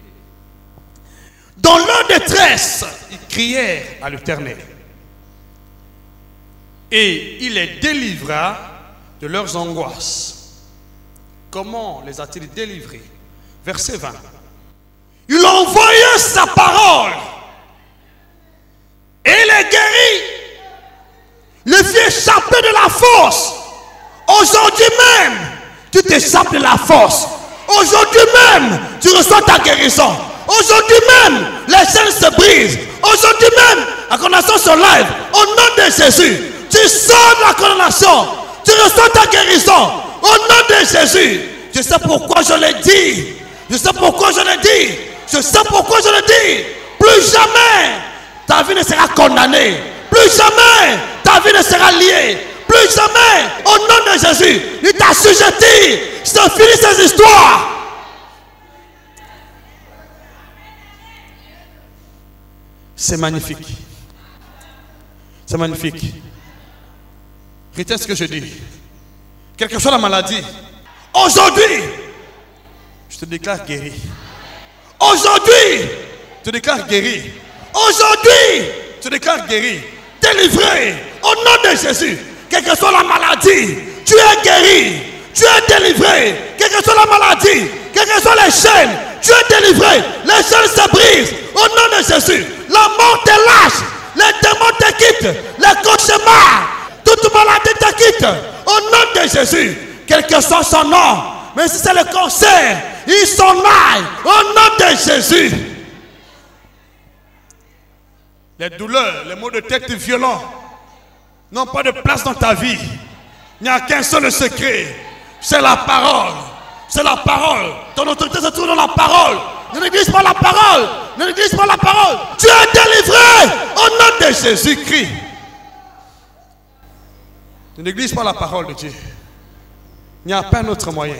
Dans leur détresse, ils crièrent à l'Éternel. Et il les délivra de leurs angoisses. Comment les a-t-il délivrés? Verset 20. Il a envoyé sa parole. Et les guérit. Le fit échapper de la force. Aujourd'hui même, tu t'échappes de la force. Aujourd'hui même, tu reçois ta guérison. Aujourd'hui même, les chaînes se brisent. Aujourd'hui même, la condamnation se lève. Au nom de Jésus, tu sors de la condamnation. Tu reçois ta guérison. Au nom de Jésus. Je sais pourquoi je l'ai dit. Je sais pourquoi je l'ai dit. Je sais pourquoi je l'ai dit. Plus jamais ta vie ne sera condamnée. Plus jamais ta vie ne sera liée. Plus jamais, au nom de Jésus, il t'assujettit. C'est fini ces histoires. C'est magnifique. C'est magnifique. Retiens ce que je dis. Quelle que soit la maladie, aujourd'hui, je te déclare guéri. Aujourd'hui, je te déclare guéri. Aujourd'hui, tu déclares guéri, délivré, au nom de Jésus. Quelle que soit la maladie, tu es guéri, tu es délivré. Quelle que soit la maladie, quelles que soient les chaînes, tu es délivré. Les chaînes se brisent, au nom de Jésus. La mort te lâche, les démons te quittent, les cauchemars, toute maladie te quitte, au nom de Jésus. Quel que soit son nom, mais si c'est le cancer, il s'en aille, au nom de Jésus. Les douleurs, les maux de tête violents n'ont pas de place dans ta vie. Il n'y a qu'un seul secret, c'est la parole. C'est la parole. Ton autorité se trouve dans la parole. Ne néglige pas la parole. Ne néglige pas la parole. Tu es délivré au nom de Jésus-Christ. Ne néglige pas la parole de Dieu. Il n'y a pas un autre moyen.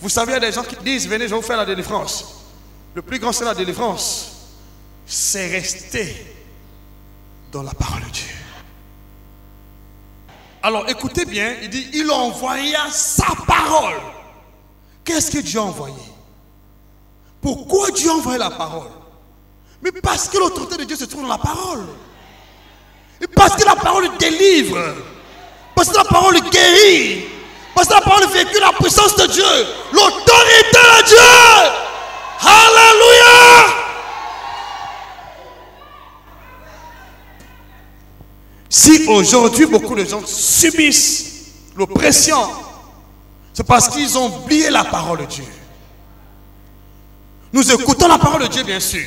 Vous savez, il y a des gens qui disent, venez, je vais vous faire la délivrance. Le plus grand, c'est la délivrance. C'est rester dans la parole de Dieu. Alors, écoutez bien, il dit, il envoya sa parole. Qu'est-ce que Dieu a envoyé? Pourquoi Dieu a envoyé la parole? Mais parce que l'autorité de Dieu se trouve dans la parole. Et parce que la parole délivre. Parce que la parole guérit. Parce que la parole véhicule la puissance de Dieu. L'autorité de Dieu. Alléluia. Si aujourd'hui beaucoup de gens subissent l'oppression, c'est parce qu'ils ont oublié la parole de Dieu. Nous écoutons la parole de Dieu, bien sûr.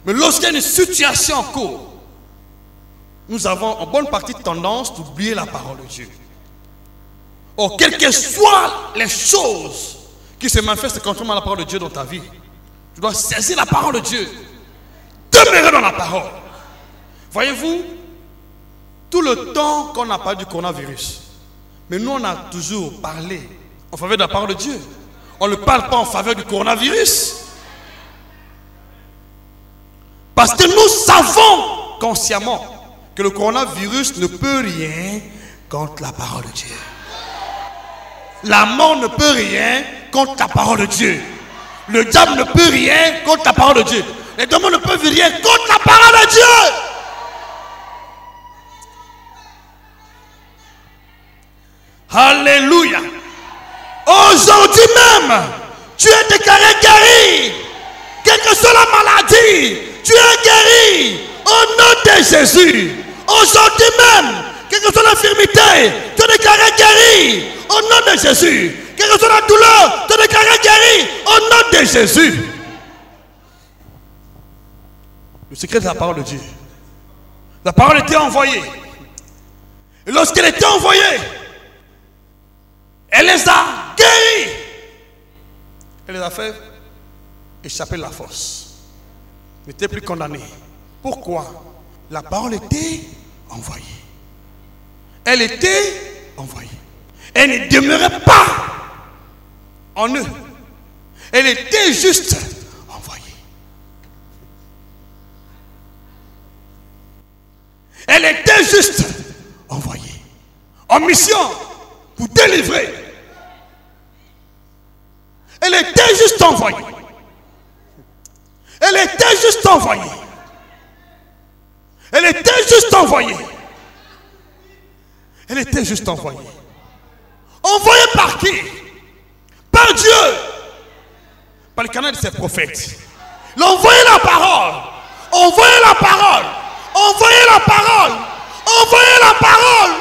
Mais lorsqu'il y a une situation en cours, nous avons en bonne partie tendance d'oublier la parole de Dieu. Or, quelles que soient les choses qui se manifestent contrairement à la parole de Dieu dans ta vie, tu dois saisir la parole de Dieu. Demeurer dans la parole. Voyez-vous, tout le temps qu'on a parlé du coronavirus, mais nous on a toujours parlé en faveur de la parole de Dieu. On ne parle pas en faveur du coronavirus. Parce que nous savons consciemment que le coronavirus ne peut rien contre la parole de Dieu. La mort ne peut rien contre la parole de Dieu. Le diable ne peut rien contre la parole de Dieu. Les démons ne peuvent rien contre la parole de Dieu. Alléluia. Aujourd'hui même, tu es déclaré guéri. Quelle que soit la maladie, tu es guéri. Au nom de Jésus. Aujourd'hui même, quelle que soit l'infirmité, tu es déclaré guéri. Au nom de Jésus. Quelle que soit la douleur, tu es déclaré guéri. Au nom de Jésus. Le secret de la parole de Dieu. La parole était envoyée. Et lorsqu'elle était envoyée, elle les a guéris. Elle les a fait échapper de la force. Ils n'étaient plus condamnés. Pourquoi? La parole était envoyée. Elle était envoyée. Elle ne demeurait pas en eux. Elle était juste envoyée. Elle était juste envoyée. En mission pour délivrer. Elle était juste envoyée. Elle était juste envoyée. Elle était juste envoyée. Elle était juste envoyée. Envoyée par qui? Par Dieu. Par le canal de ses prophètes. Il a envoyé la parole. Envoyez la parole. Envoyez la parole. Envoyez la parole.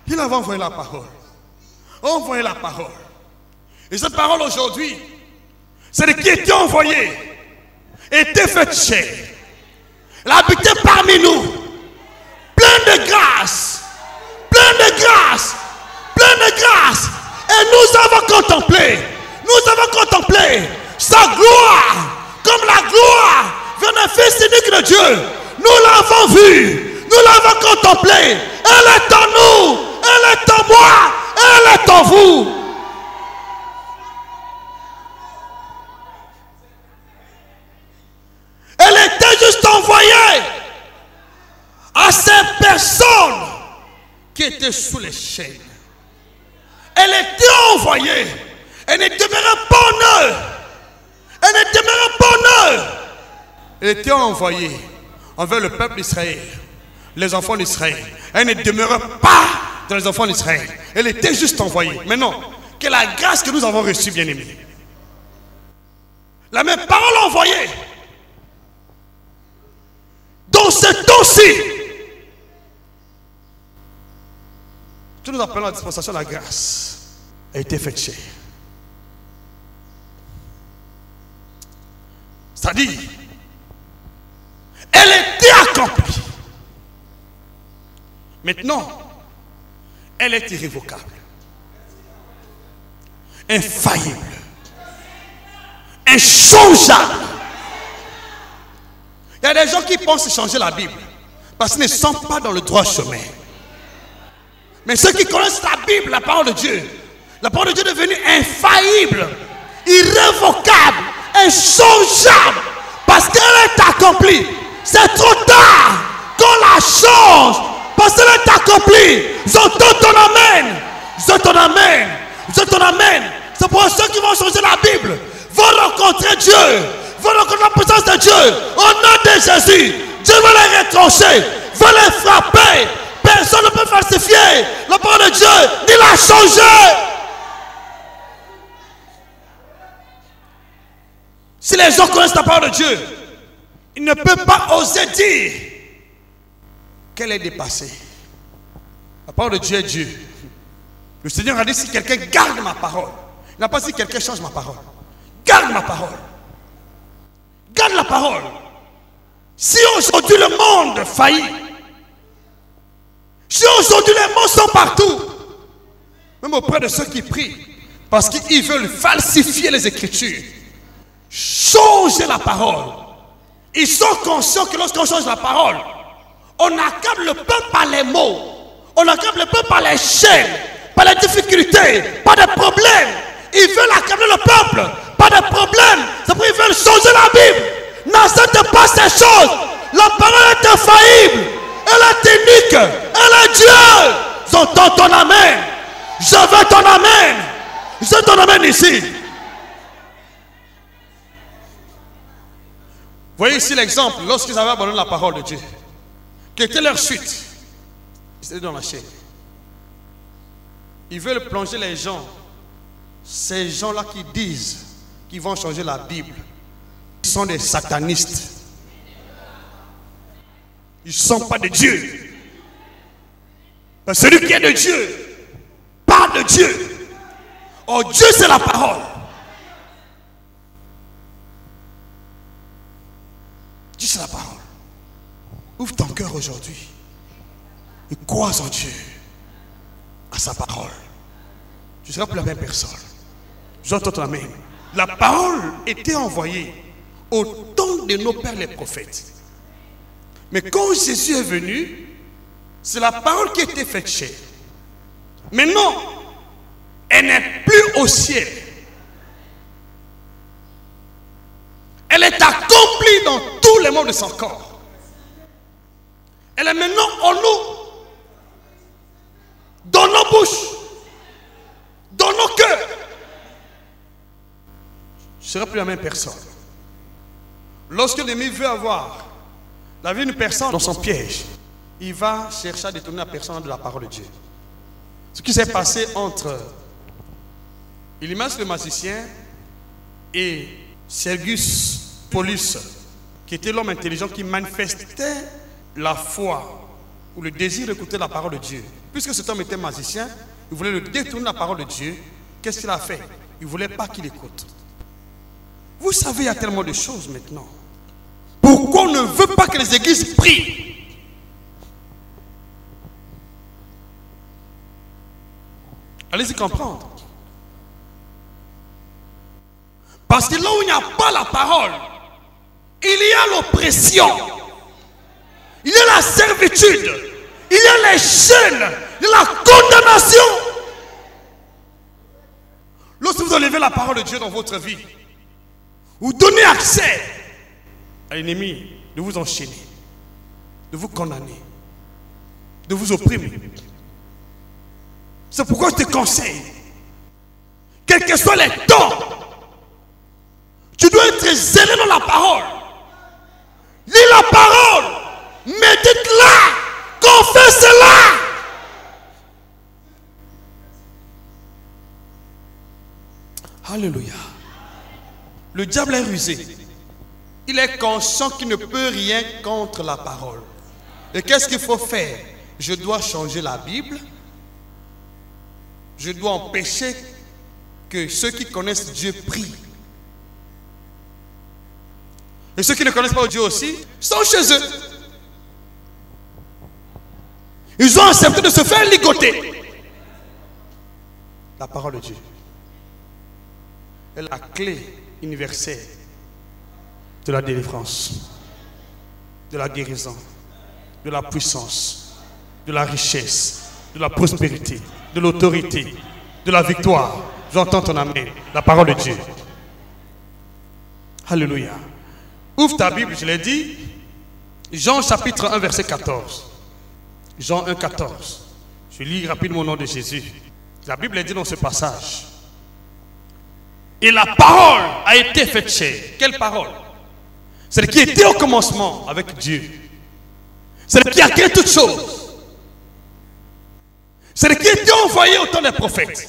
Il avait envoyé la parole. Envoyez la parole. Et cette parole aujourd'hui, c'est qui était envoyée, était faite chair. Elle habitait parmi nous. Plein de grâce. Plein de grâce. Plein de grâce. Et nous avons contemplé. Nous avons contemplé sa gloire. Comme la gloire vient d'un Fils unique de Dieu. Nous l'avons vu. Nous l'avons contemplé. Elle est en nous. Elle est en moi. Elle est en vous. Elle était juste envoyée à ces personnes qui étaient sous les chaînes. Elle était envoyée. Elle ne demeurait pas en eux. Elle ne demeurait pas en eux. Elle était envoyée envers le peuple d'Israël, les enfants d'Israël. Elle ne demeurait pas dans les enfants d'Israël. Elle était juste envoyée. Mais non, que la grâce que nous avons reçue, bien-aimés. La même parole envoyée. Dans ce temps-ci, que nous appelons la dispensation de la grâce, a été effectuée. C'est-à-dire, elle était accomplie. Maintenant, elle est irrévocable, infaillible, inchangeable. Il y a des gens qui pensent changer la Bible parce qu'ils ne sont pas dans le droit chemin. Mais ceux qui connaissent la Bible, la parole de Dieu, la parole de Dieu est devenue infaillible, irrévocable, inchangeable, parce qu'elle est accomplie. C'est trop tard qu'on la change, parce qu'elle est accomplie. J'entends ton amen. Je ton amen. Je ton amen. C'est pour ceux qui vont changer la Bible, vont rencontrer Dieu, vont rencontrer la présence de Dieu. Au nom de Jésus, Dieu va les retrancher, va les frapper. Personne ne peut falsifier la parole de Dieu, ni la changer. Si les gens connaissent la parole de Dieu, ils ne peuvent pas oser dire qu'elle est dépassée. La parole de Dieu est Dieu. Le Seigneur a dit, si quelqu'un garde ma parole, il n'a pas dit quelqu'un change ma parole. Garde ma parole. Garde la parole. Si aujourd'hui le monde faillit, si aujourd'hui les mots sont partout, même auprès de ceux qui prient, parce qu'ils veulent falsifier les Écritures, changer la parole. Ils sont conscients que lorsqu'on change la parole, on accable le peuple par les mots, on accable le peuple par les chaînes, par les difficultés, par des problèmes. Ils veulent accabler le peuple par des problèmes. C'est pourquoi ils veulent changer la Bible. N'accepte pas ces choses. La parole est infaillible. Elle est unique. Elle est Dieu. J'entends ton amen. Je veux ton amen. Je veux ton amen ici. Voyez ici l'exemple. Lorsqu'ils avaient abandonné la parole de Dieu, quelle était leur suite? Ils étaient dans la chaîne. Ils veulent plonger les gens. Ces gens-là qui disent qu'ils vont changer la Bible, ils sont des satanistes. Ils ne sont pas de Dieu. Parce que celui qui est de Dieu parle de Dieu. Oh, Dieu, c'est la parole. Dieu, c'est la parole. Ouvre ton cœur aujourd'hui et crois en Dieu, à sa parole. Tu ne seras plus la même personne. J'entends ton amen. La parole était envoyée au temps de nos pères les prophètes. Mais quand Jésus est venu, c'est la parole qui était faite chair. Maintenant, elle n'est plus au ciel. Elle est accomplie dans tous les membres de son corps. Elle est maintenant en nous, dans nos bouches, dans nos cœurs. Je ne serai plus la même personne. Lorsque l'ennemi veut avoir la vie d'une personne dans son piège, il va chercher à détourner la personne de la parole de Dieu. Ce qui s'est passé entre Élymas le magicien et Sergius Paulus, qui était l'homme intelligent qui manifestait la foi ou le désir d'écouter la parole de Dieu. Puisque cet homme était magicien, il voulait le détourner de la parole de Dieu. Qu'est-ce qu'il a fait? Il ne voulait pas qu'il écoute. Vous savez, il y a tellement de choses maintenant. Pourquoi on ne veut pas que les églises prient? Allez-y comprendre. Parce que là où il n'y a pas la parole, il y a l'oppression, il y a la servitude, il y a les chaînes, il y a la condamnation. Lorsque vous enlevez la parole de Dieu dans votre vie, vous donnez accès à l'ennemi de vous enchaîner, de vous condamner, de vous opprimer. C'est pourquoi je te conseille, quels que soient les temps, tu dois être zélé dans la parole. Alléluia. Le diable est rusé. Il est conscient qu'il ne peut rien contre la parole. Et qu'est-ce qu'il faut faire? Je dois changer la Bible. Je dois empêcher que ceux qui connaissent Dieu prient. Et ceux qui ne connaissent pas Dieu aussi sont chez eux. Ils ont accepté de se faire ligoter. La parole de Dieu est la clé universelle de la délivrance, de la guérison, de la puissance, de la richesse, de la prospérité, de l'autorité, de la victoire. J'entends ton amen. La parole de Dieu. Alléluia. Ouvre ta Bible, je l'ai dit. Jean chapitre 1, verset 14. Jean 1, 14. Je lis rapidement au nom de Jésus. La Bible est dit dans ce passage. Et la parole a été faite chair. Quelle parole? Celle qui était au commencement avec Dieu. Celle qui a créé toutes choses. Celle qui était envoyée au temps des prophètes.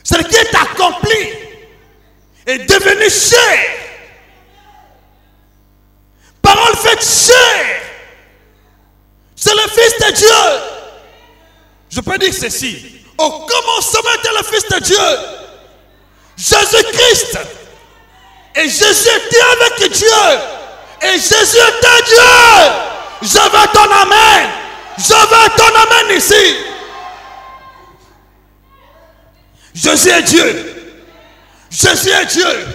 Celle qui est accomplie est devenue chair. Parole faite chair. C'est le Fils de Dieu. Je peux dire ceci. Au commencement était le Fils de Dieu. Jésus-Christ. Et Jésus était avec Dieu. Et Jésus était Dieu. Je veux ton amen. Je veux ton amen ici. Jésus est Dieu. Jésus est Dieu.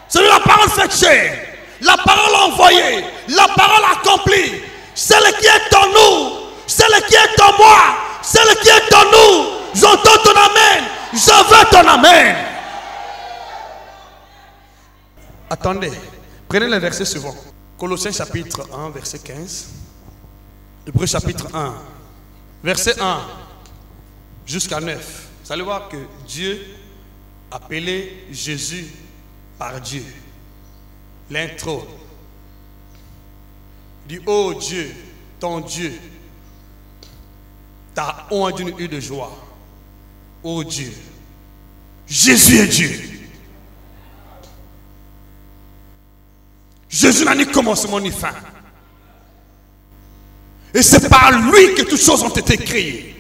C'est la parole faite chair. La parole envoyée. La parole accomplie. Celle qui est en nous. Celle qui est en moi. Celle qui est en nous. J'entends ton amen. Je veux ton amen. Attendez. Prenez le verset suivant. Colossiens chapitre 1, verset 15. Hébreux chapitre 1. Verset 1 jusqu'à 9. Vous allez voir que Dieu appelait Jésus par Dieu. L'intro. Dit, oh Dieu, ton Dieu, t'a honte d'une huile de joie. Oh Dieu, Jésus est Dieu. Jésus n'a ni commencement ni fin. Et c'est par lui que toutes choses ont été créées.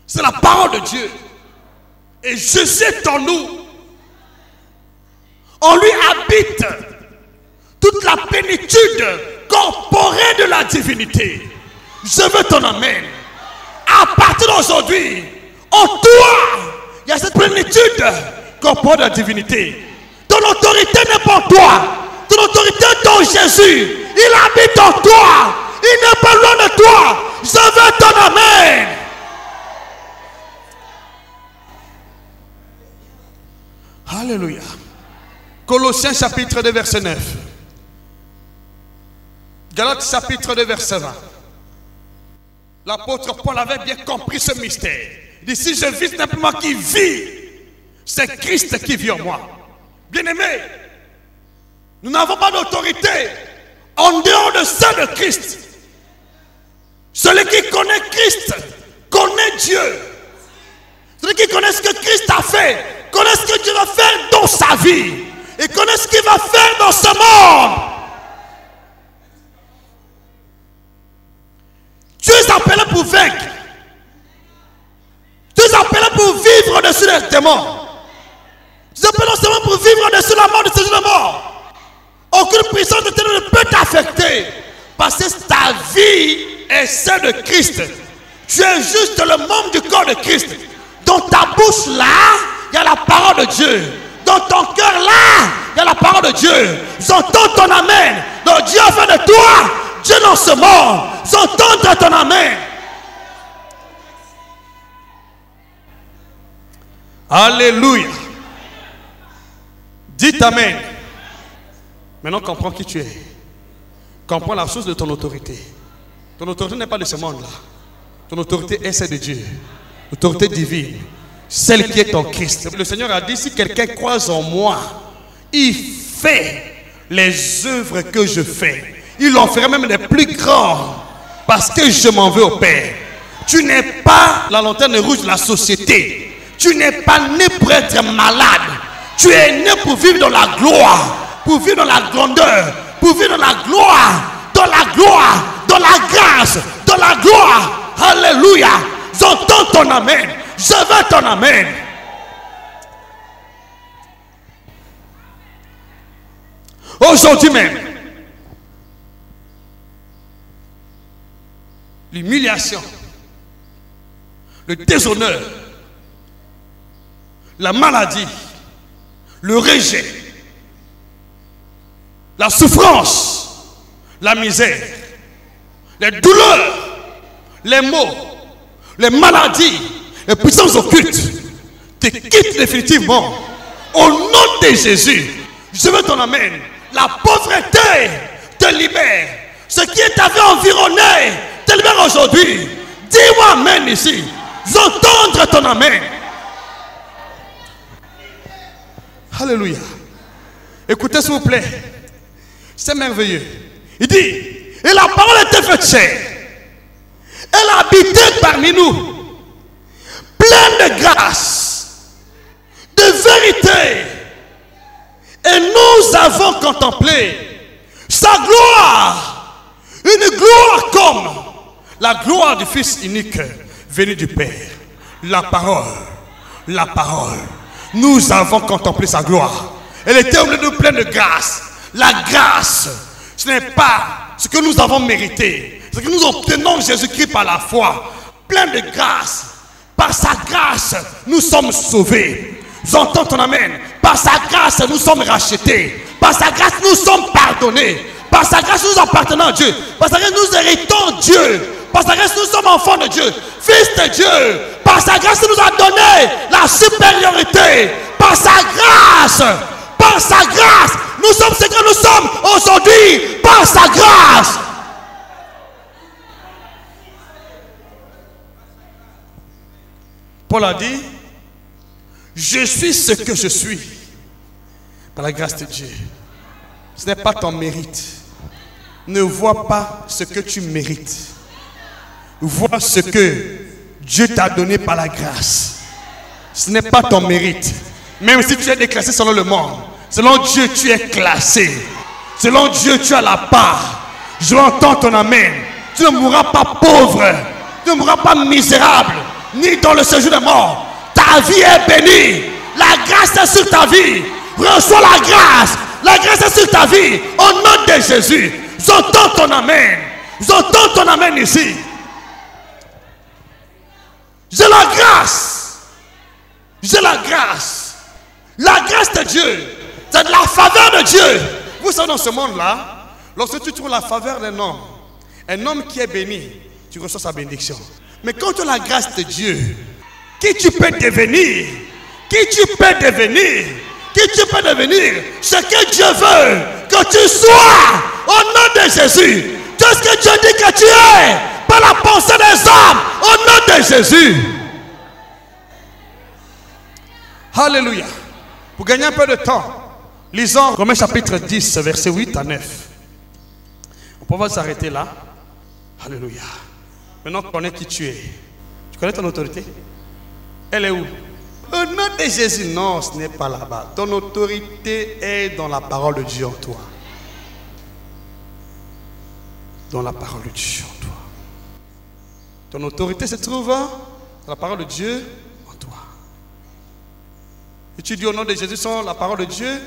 C'est la parole de Dieu. Et Jésus est en nous. En lui habite toute la plénitude corporelle de la divinité. Je veux ton amen. À partir d'aujourd'hui, en toi, il y a cette plénitude corporelle de la divinité. Ton autorité n'est pas en toi. Ton autorité est en Jésus. Il habite en toi. Il n'est pas loin de toi. Je veux ton amen. Alléluia. Colossiens chapitre 2 verset 9. Galates chapitre 2 verset 20. L'apôtre Paul avait bien compris ce mystère. Il dit, si je vis, ce n'est pas moi qui vis, c'est Christ qui vit en moi. Bien-aimés, nous n'avons pas d'autorité en dehors de celle de Christ. Celui qui connaît Christ connaît Dieu. Celui qui connaît ce que Christ a fait, connaît ce que Dieu va faire dans sa vie et connaît ce qu'il va faire dans ce monde. Tu es appelé pour vaincre. Tu es appelé pour vivre au-dessus des démons. Tu es appelé non seulement pour vivre au-dessus de la mort, de ces jours de mort. Aucune puissance de ténèbres ne peut t'affecter. Parce que ta vie est celle de Christ. Tu es juste le membre du corps de Christ. Dans ta bouche là, il y a la parole de Dieu. Dans ton cœur là, il y a la parole de Dieu. J'entends ton amen. Donc Dieu a fait de toi Dieu dans ce monde. J'entends ton amen. Alléluia. Dites amen. Maintenant comprends qui tu es. Comprends la source de ton autorité. Ton autorité n'est pas de ce monde-là. Ton autorité est celle de Dieu. Autorité divine. Celle qui est en Christ. Le Seigneur a dit, si quelqu'un croit en moi, il fait les œuvres que je fais. Il en fera même des plus grands. Parce que je m'en veux au Père. Tu n'es pas la lanterne rouge de la société. Tu n'es pas né pour être malade. Tu es né pour vivre dans la gloire, pour vivre dans la grandeur, pour vivre dans la gloire, dans la gloire, dans la grâce, dans la gloire. Alléluia. J'entends ton amen. Je veux ton amen. Aujourd'hui même, l'humiliation, le déshonneur, la maladie, le rejet, la souffrance, la misère, les douleurs, les maux, les maladies, les puissances occultes te quittent définitivement. Au nom de Jésus, je veux ton amen. La pauvreté te libère. Ce qui t'avait environné te libère aujourd'hui. Dis-moi amen ici. J'entends ton amen. Alléluia. Écoutez s'il vous plaît. C'est merveilleux. Il dit, et la parole était faite chair. Elle habitait parmi nous, pleine de grâce, de vérité. Et nous avons contemplé sa gloire, une gloire comme la gloire du Fils unique venu du Père. La parole. Nous avons contemplé sa gloire. Elle était au milieu de nous pleine de grâce. La grâce, ce n'est pas ce que nous avons mérité. Ce que nous obtenons Jésus-Christ par la foi. Plein de grâce. Par sa grâce, nous sommes sauvés. J'entends ton amen. Par sa grâce, nous sommes rachetés. Par sa grâce, nous sommes pardonnés. Par sa grâce, nous appartenons à Dieu. Par sa grâce, nous héritons Dieu. Par sa grâce, nous sommes enfants de Dieu, fils de Dieu. Par sa grâce, il nous a donné la supériorité. Par sa grâce, nous sommes ce que nous sommes aujourd'hui. Par sa grâce. Paul a dit, je suis ce que je suis par la grâce de Dieu. Ce n'est pas ton mérite. Ne vois pas ce que tu mérites. Vois ce que Dieu t'a donné par la grâce. Ce n'est pas ton mérite. Même si tu es déclassé selon le monde, selon Dieu tu es classé. Selon Dieu tu as la part. Je l'entends ton amen. Tu ne mourras pas pauvre. Tu ne mourras pas misérable. Ni dans le séjour des morts. Ta vie est bénie. La grâce est sur ta vie. Reçois la grâce. La grâce est sur ta vie. Au nom de Jésus. J'entends ton amen. J'entends ton amen ici. J'ai la grâce. J'ai la grâce. La grâce de Dieu. C'est de la faveur de Dieu. Vous savez, dans ce monde-là, lorsque tu trouves la faveur d'un homme qui est béni, tu reçois sa bénédiction. Mais quand tu as la grâce de Dieu, qui tu peux devenir? Qui tu peux devenir? Qui tu peux devenir? Ce que Dieu veut que tu sois au nom de Jésus. Tout ce que Dieu dit que tu es par la pensée des hommes au nom de Jésus. Alléluia. Pour gagner un peu de temps, lisons Romains chapitre 10, versets 8 à 9. On peut s'arrêter là. Alléluia. Maintenant, tu connais qui tu es. Tu connais ton autorité? Elle est où? Au nom de Jésus, non, ce n'est pas là-bas. Ton autorité est dans la parole de Dieu en toi. Dans la parole de Dieu en toi. Ton autorité se trouve dans la parole de Dieu en toi. Et tu dis au nom de Jésus, sans la parole de Dieu,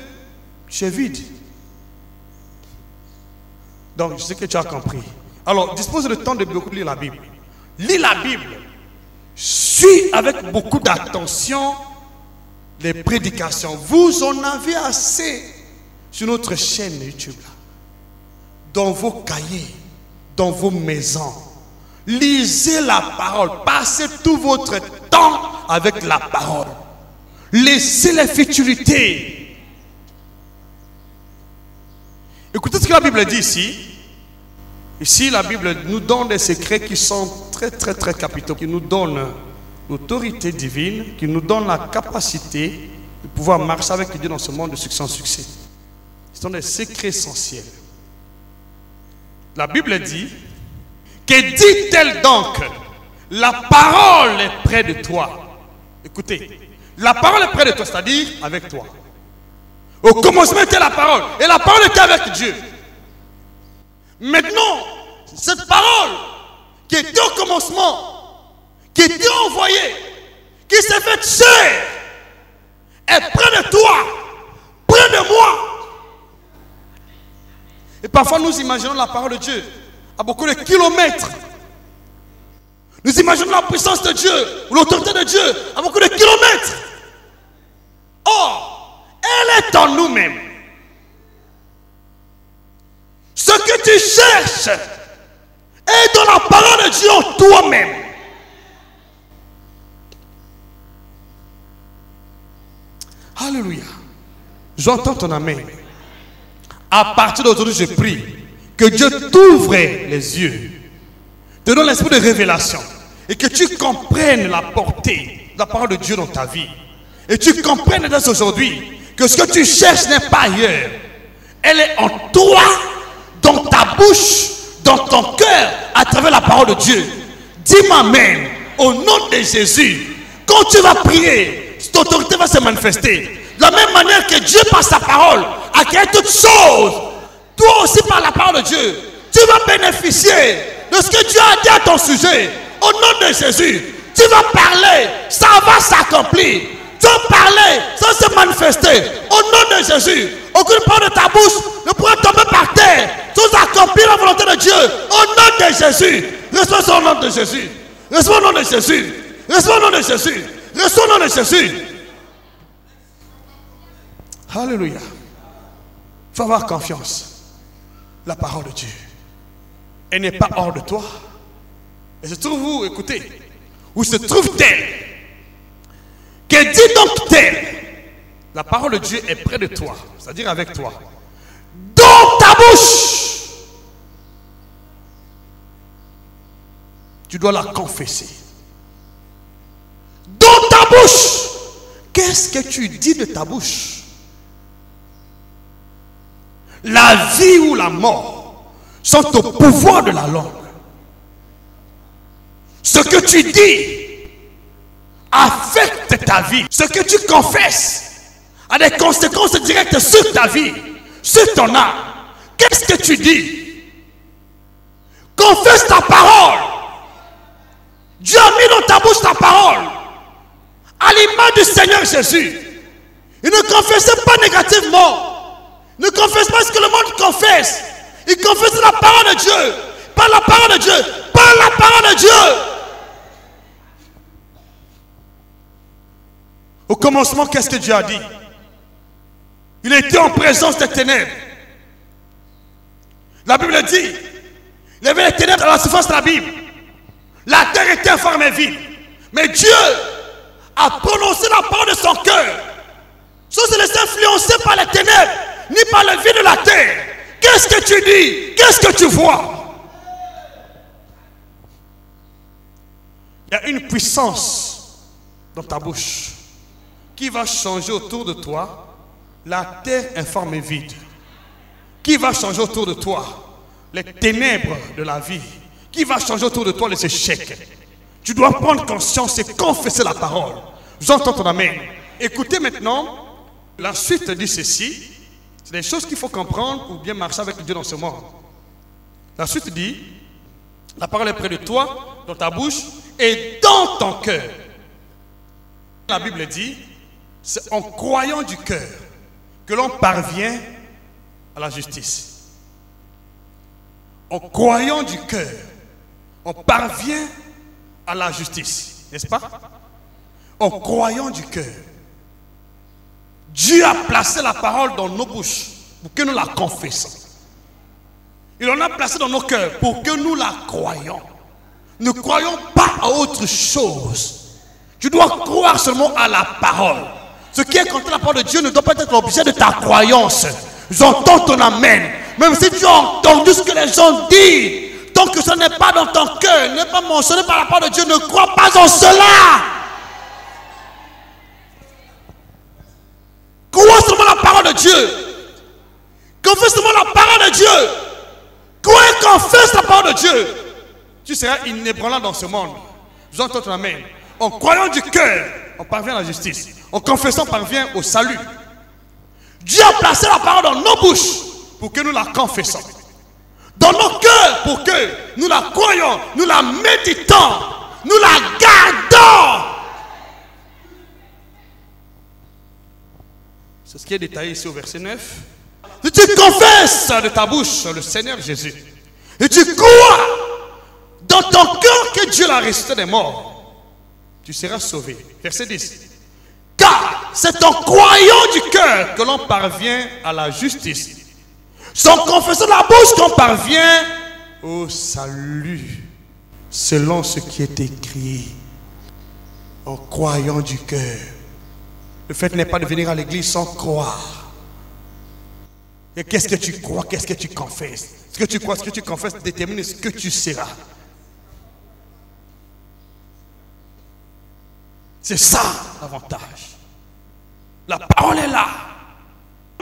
tu es vide. Donc, je sais que tu as compris. Alors, dispose le temps de beaucoup lire la Bible. Lis la Bible. Suis avec beaucoup d'attention les prédications. Vous en avez assez sur notre chaîne YouTube. Là. Dans vos cahiers, dans vos maisons. Lisez la parole. Passez tout votre temps avec la parole. Laissez les futilités. Écoutez ce que la Bible dit ici. Ici, la Bible nous donne des secrets qui sont très capitaux, qui nous donnent l'autorité divine, qui nous donne la capacité de pouvoir marcher avec Dieu dans ce monde de succès en succès. Ce sont des secrets essentiels. La Bible dit, que dit-elle donc? La parole est près de toi. Écoutez, la parole est près de toi, c'est-à-dire avec toi. Au commencement était la parole, et la parole était avec Dieu. Maintenant, cette parole qui était au commencement, qui était envoyée, qui s'est faite chair, est près de toi, près de moi. Et parfois nous imaginons la parole de Dieu à beaucoup de kilomètres. Nous imaginons la puissance de Dieu ou l'autorité de Dieu à beaucoup de kilomètres. Or, elle est en nous-mêmes. Ce que tu cherches est dans la parole de Dieu en toi-même. Alléluia. J'entends ton amen. À partir d'aujourd'hui, je prie que Dieu t'ouvre les yeux, te donne l'esprit de révélation et que tu comprennes la portée de la parole de Dieu dans ta vie. Et tu comprennes dès aujourd'hui que ce que tu cherches n'est pas ailleurs. Elle est en toi, dans ta bouche, dans ton cœur, à travers la parole de Dieu. Dis-moi amen. Au nom de Jésus, quand tu vas prier, cette autorité va se manifester. De la même manière que Dieu, par sa parole, a créé toutes choses, toi aussi par la parole de Dieu, tu vas bénéficier de ce que Dieu a dit à ton sujet. Au nom de Jésus, tu vas parler, ça va s'accomplir. Tu vas parler, ça va se manifester. Au nom de Jésus, aucune parole de ta bouche ne pourra tomber par terre. Tout accomplir la volonté de Dieu. Au nom de Jésus, reçois son nom de Jésus. Reçois le nom de Jésus. Reçois le nom de Jésus. Reçois le nom de Jésus. Alléluia. Il faut avoir confiance. La parole de Dieu. Elle n'est pas hors de toi. Elle se trouve où? Écoutez. Où se trouve-t-elle? Que dit donc-t-elle? La parole de Dieu est près de toi. C'est-à-dire avec toi. Dans ta bouche. Tu dois la confesser. Dans ta bouche. Qu'est-ce que tu dis de ta bouche? La vie ou la mort sont au pouvoir de la langue. Ce que tu dis affecte ta vie. Ce que tu confesses a des conséquences directes sur ta vie, sur ton âme. Qu'est-ce que tu dis? Confesse ta parole. Dieu a mis dans ta bouche ta parole. À l'image du Seigneur Jésus. Il ne confessait pas négativement. Ne confesse pas ce que le monde confesse. Il confesse la parole de Dieu. Par la parole de Dieu. Par la parole de Dieu. Au commencement, qu'est-ce que Dieu a dit? Il était en présence des ténèbres. La Bible dit, il y avait les ténèbres à la surface de la Bible. La terre était informe et vide. Mais Dieu a prononcé la parole de son cœur, sans se laisser influencer par les ténèbres, ni par le vide de la terre. Qu'est-ce que tu dis? Qu'est-ce que tu vois? Il y a une puissance dans ta bouche qui va changer autour de toi la terre informe et vide. Qui va changer autour de toi les ténèbres de la vie. Qui va changer autour de toi les échecs. Tu dois prendre conscience et confesser la parole. J'entends ton amen. Écoutez maintenant, la suite dit ceci. C'est des choses qu'il faut comprendre pour bien marcher avec Dieu dans ce monde. La suite dit, la parole est près de toi, dans ta bouche et dans ton cœur. La Bible dit, c'est en croyant du cœur que l'on parvient à la justice. En croyant du cœur, on parvient à la justice, n'est-ce pas? En croyant du cœur. Dieu a placé la parole dans nos bouches pour que nous la confessons. Il en a placé dans nos cœurs pour que nous la croyons. Ne croyons pas à autre chose. Tu dois croire seulement à la parole. Ce qui est contre la parole de Dieu ne doit pas être l'objet de ta croyance. J'entends ton amen. Même si tu as entendu ce que les gens disent, tant que ce n'est pas dans ton cœur, n'est pas mentionné par la parole de Dieu, ne crois pas en cela. Crois seulement la parole de Dieu. Confesse seulement la parole de Dieu. Crois et confesse la parole de Dieu. Tu seras inébranlable dans ce monde. J'entends ton amen. en croyant du cœur, on parvient à la justice. En confessant, on parvient au salut. Dieu a placé la parole dans nos bouches pour que nous la confessons. Dans nos cœurs pour que nous la croyons, nous la méditons, nous la gardons. C'est ce qui est détaillé ici au verset 9. Si tu confesses de ta bouche le Seigneur Jésus et tu crois dans ton cœur que Dieu l'a ressuscité des morts, tu seras sauvé. Verset 10. Car c'est en croyant du cœur que l'on parvient à la justice. C'est en confessant de la bouche qu'on parvient au salut. Selon ce qui est écrit. En croyant du cœur. Le fait n'est pas de venir à l'église sans croire. Et qu'est-ce que tu crois? Qu'est-ce que tu confesses? Ce que tu crois, ce que tu confesses détermine ce que tu seras. C'est ça l'avantage. La parole est là.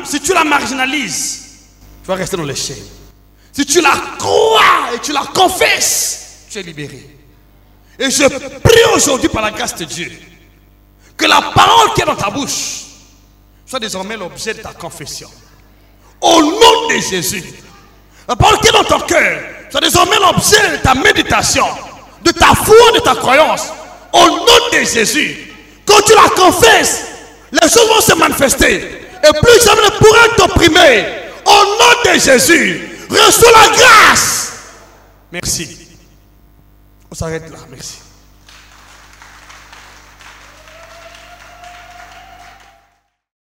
Si tu la marginalises, tu vas rester dans les chaînes. Si tu la crois et tu la confesses, tu es libéré. Et je prie aujourd'hui par la grâce de Dieu que la parole qui est dans ta bouche soit désormais l'objet de ta confession. Au nom de Jésus. La parole qui est dans ton cœur soit désormais l'objet de ta méditation, de ta foi, de ta croyance. Au nom de Jésus. Quand tu la confesses, les choses vont se manifester. Et plus jamais ne pourra t'opprimer. Au nom de Jésus, reçois la grâce. Merci. On s'arrête là. Merci.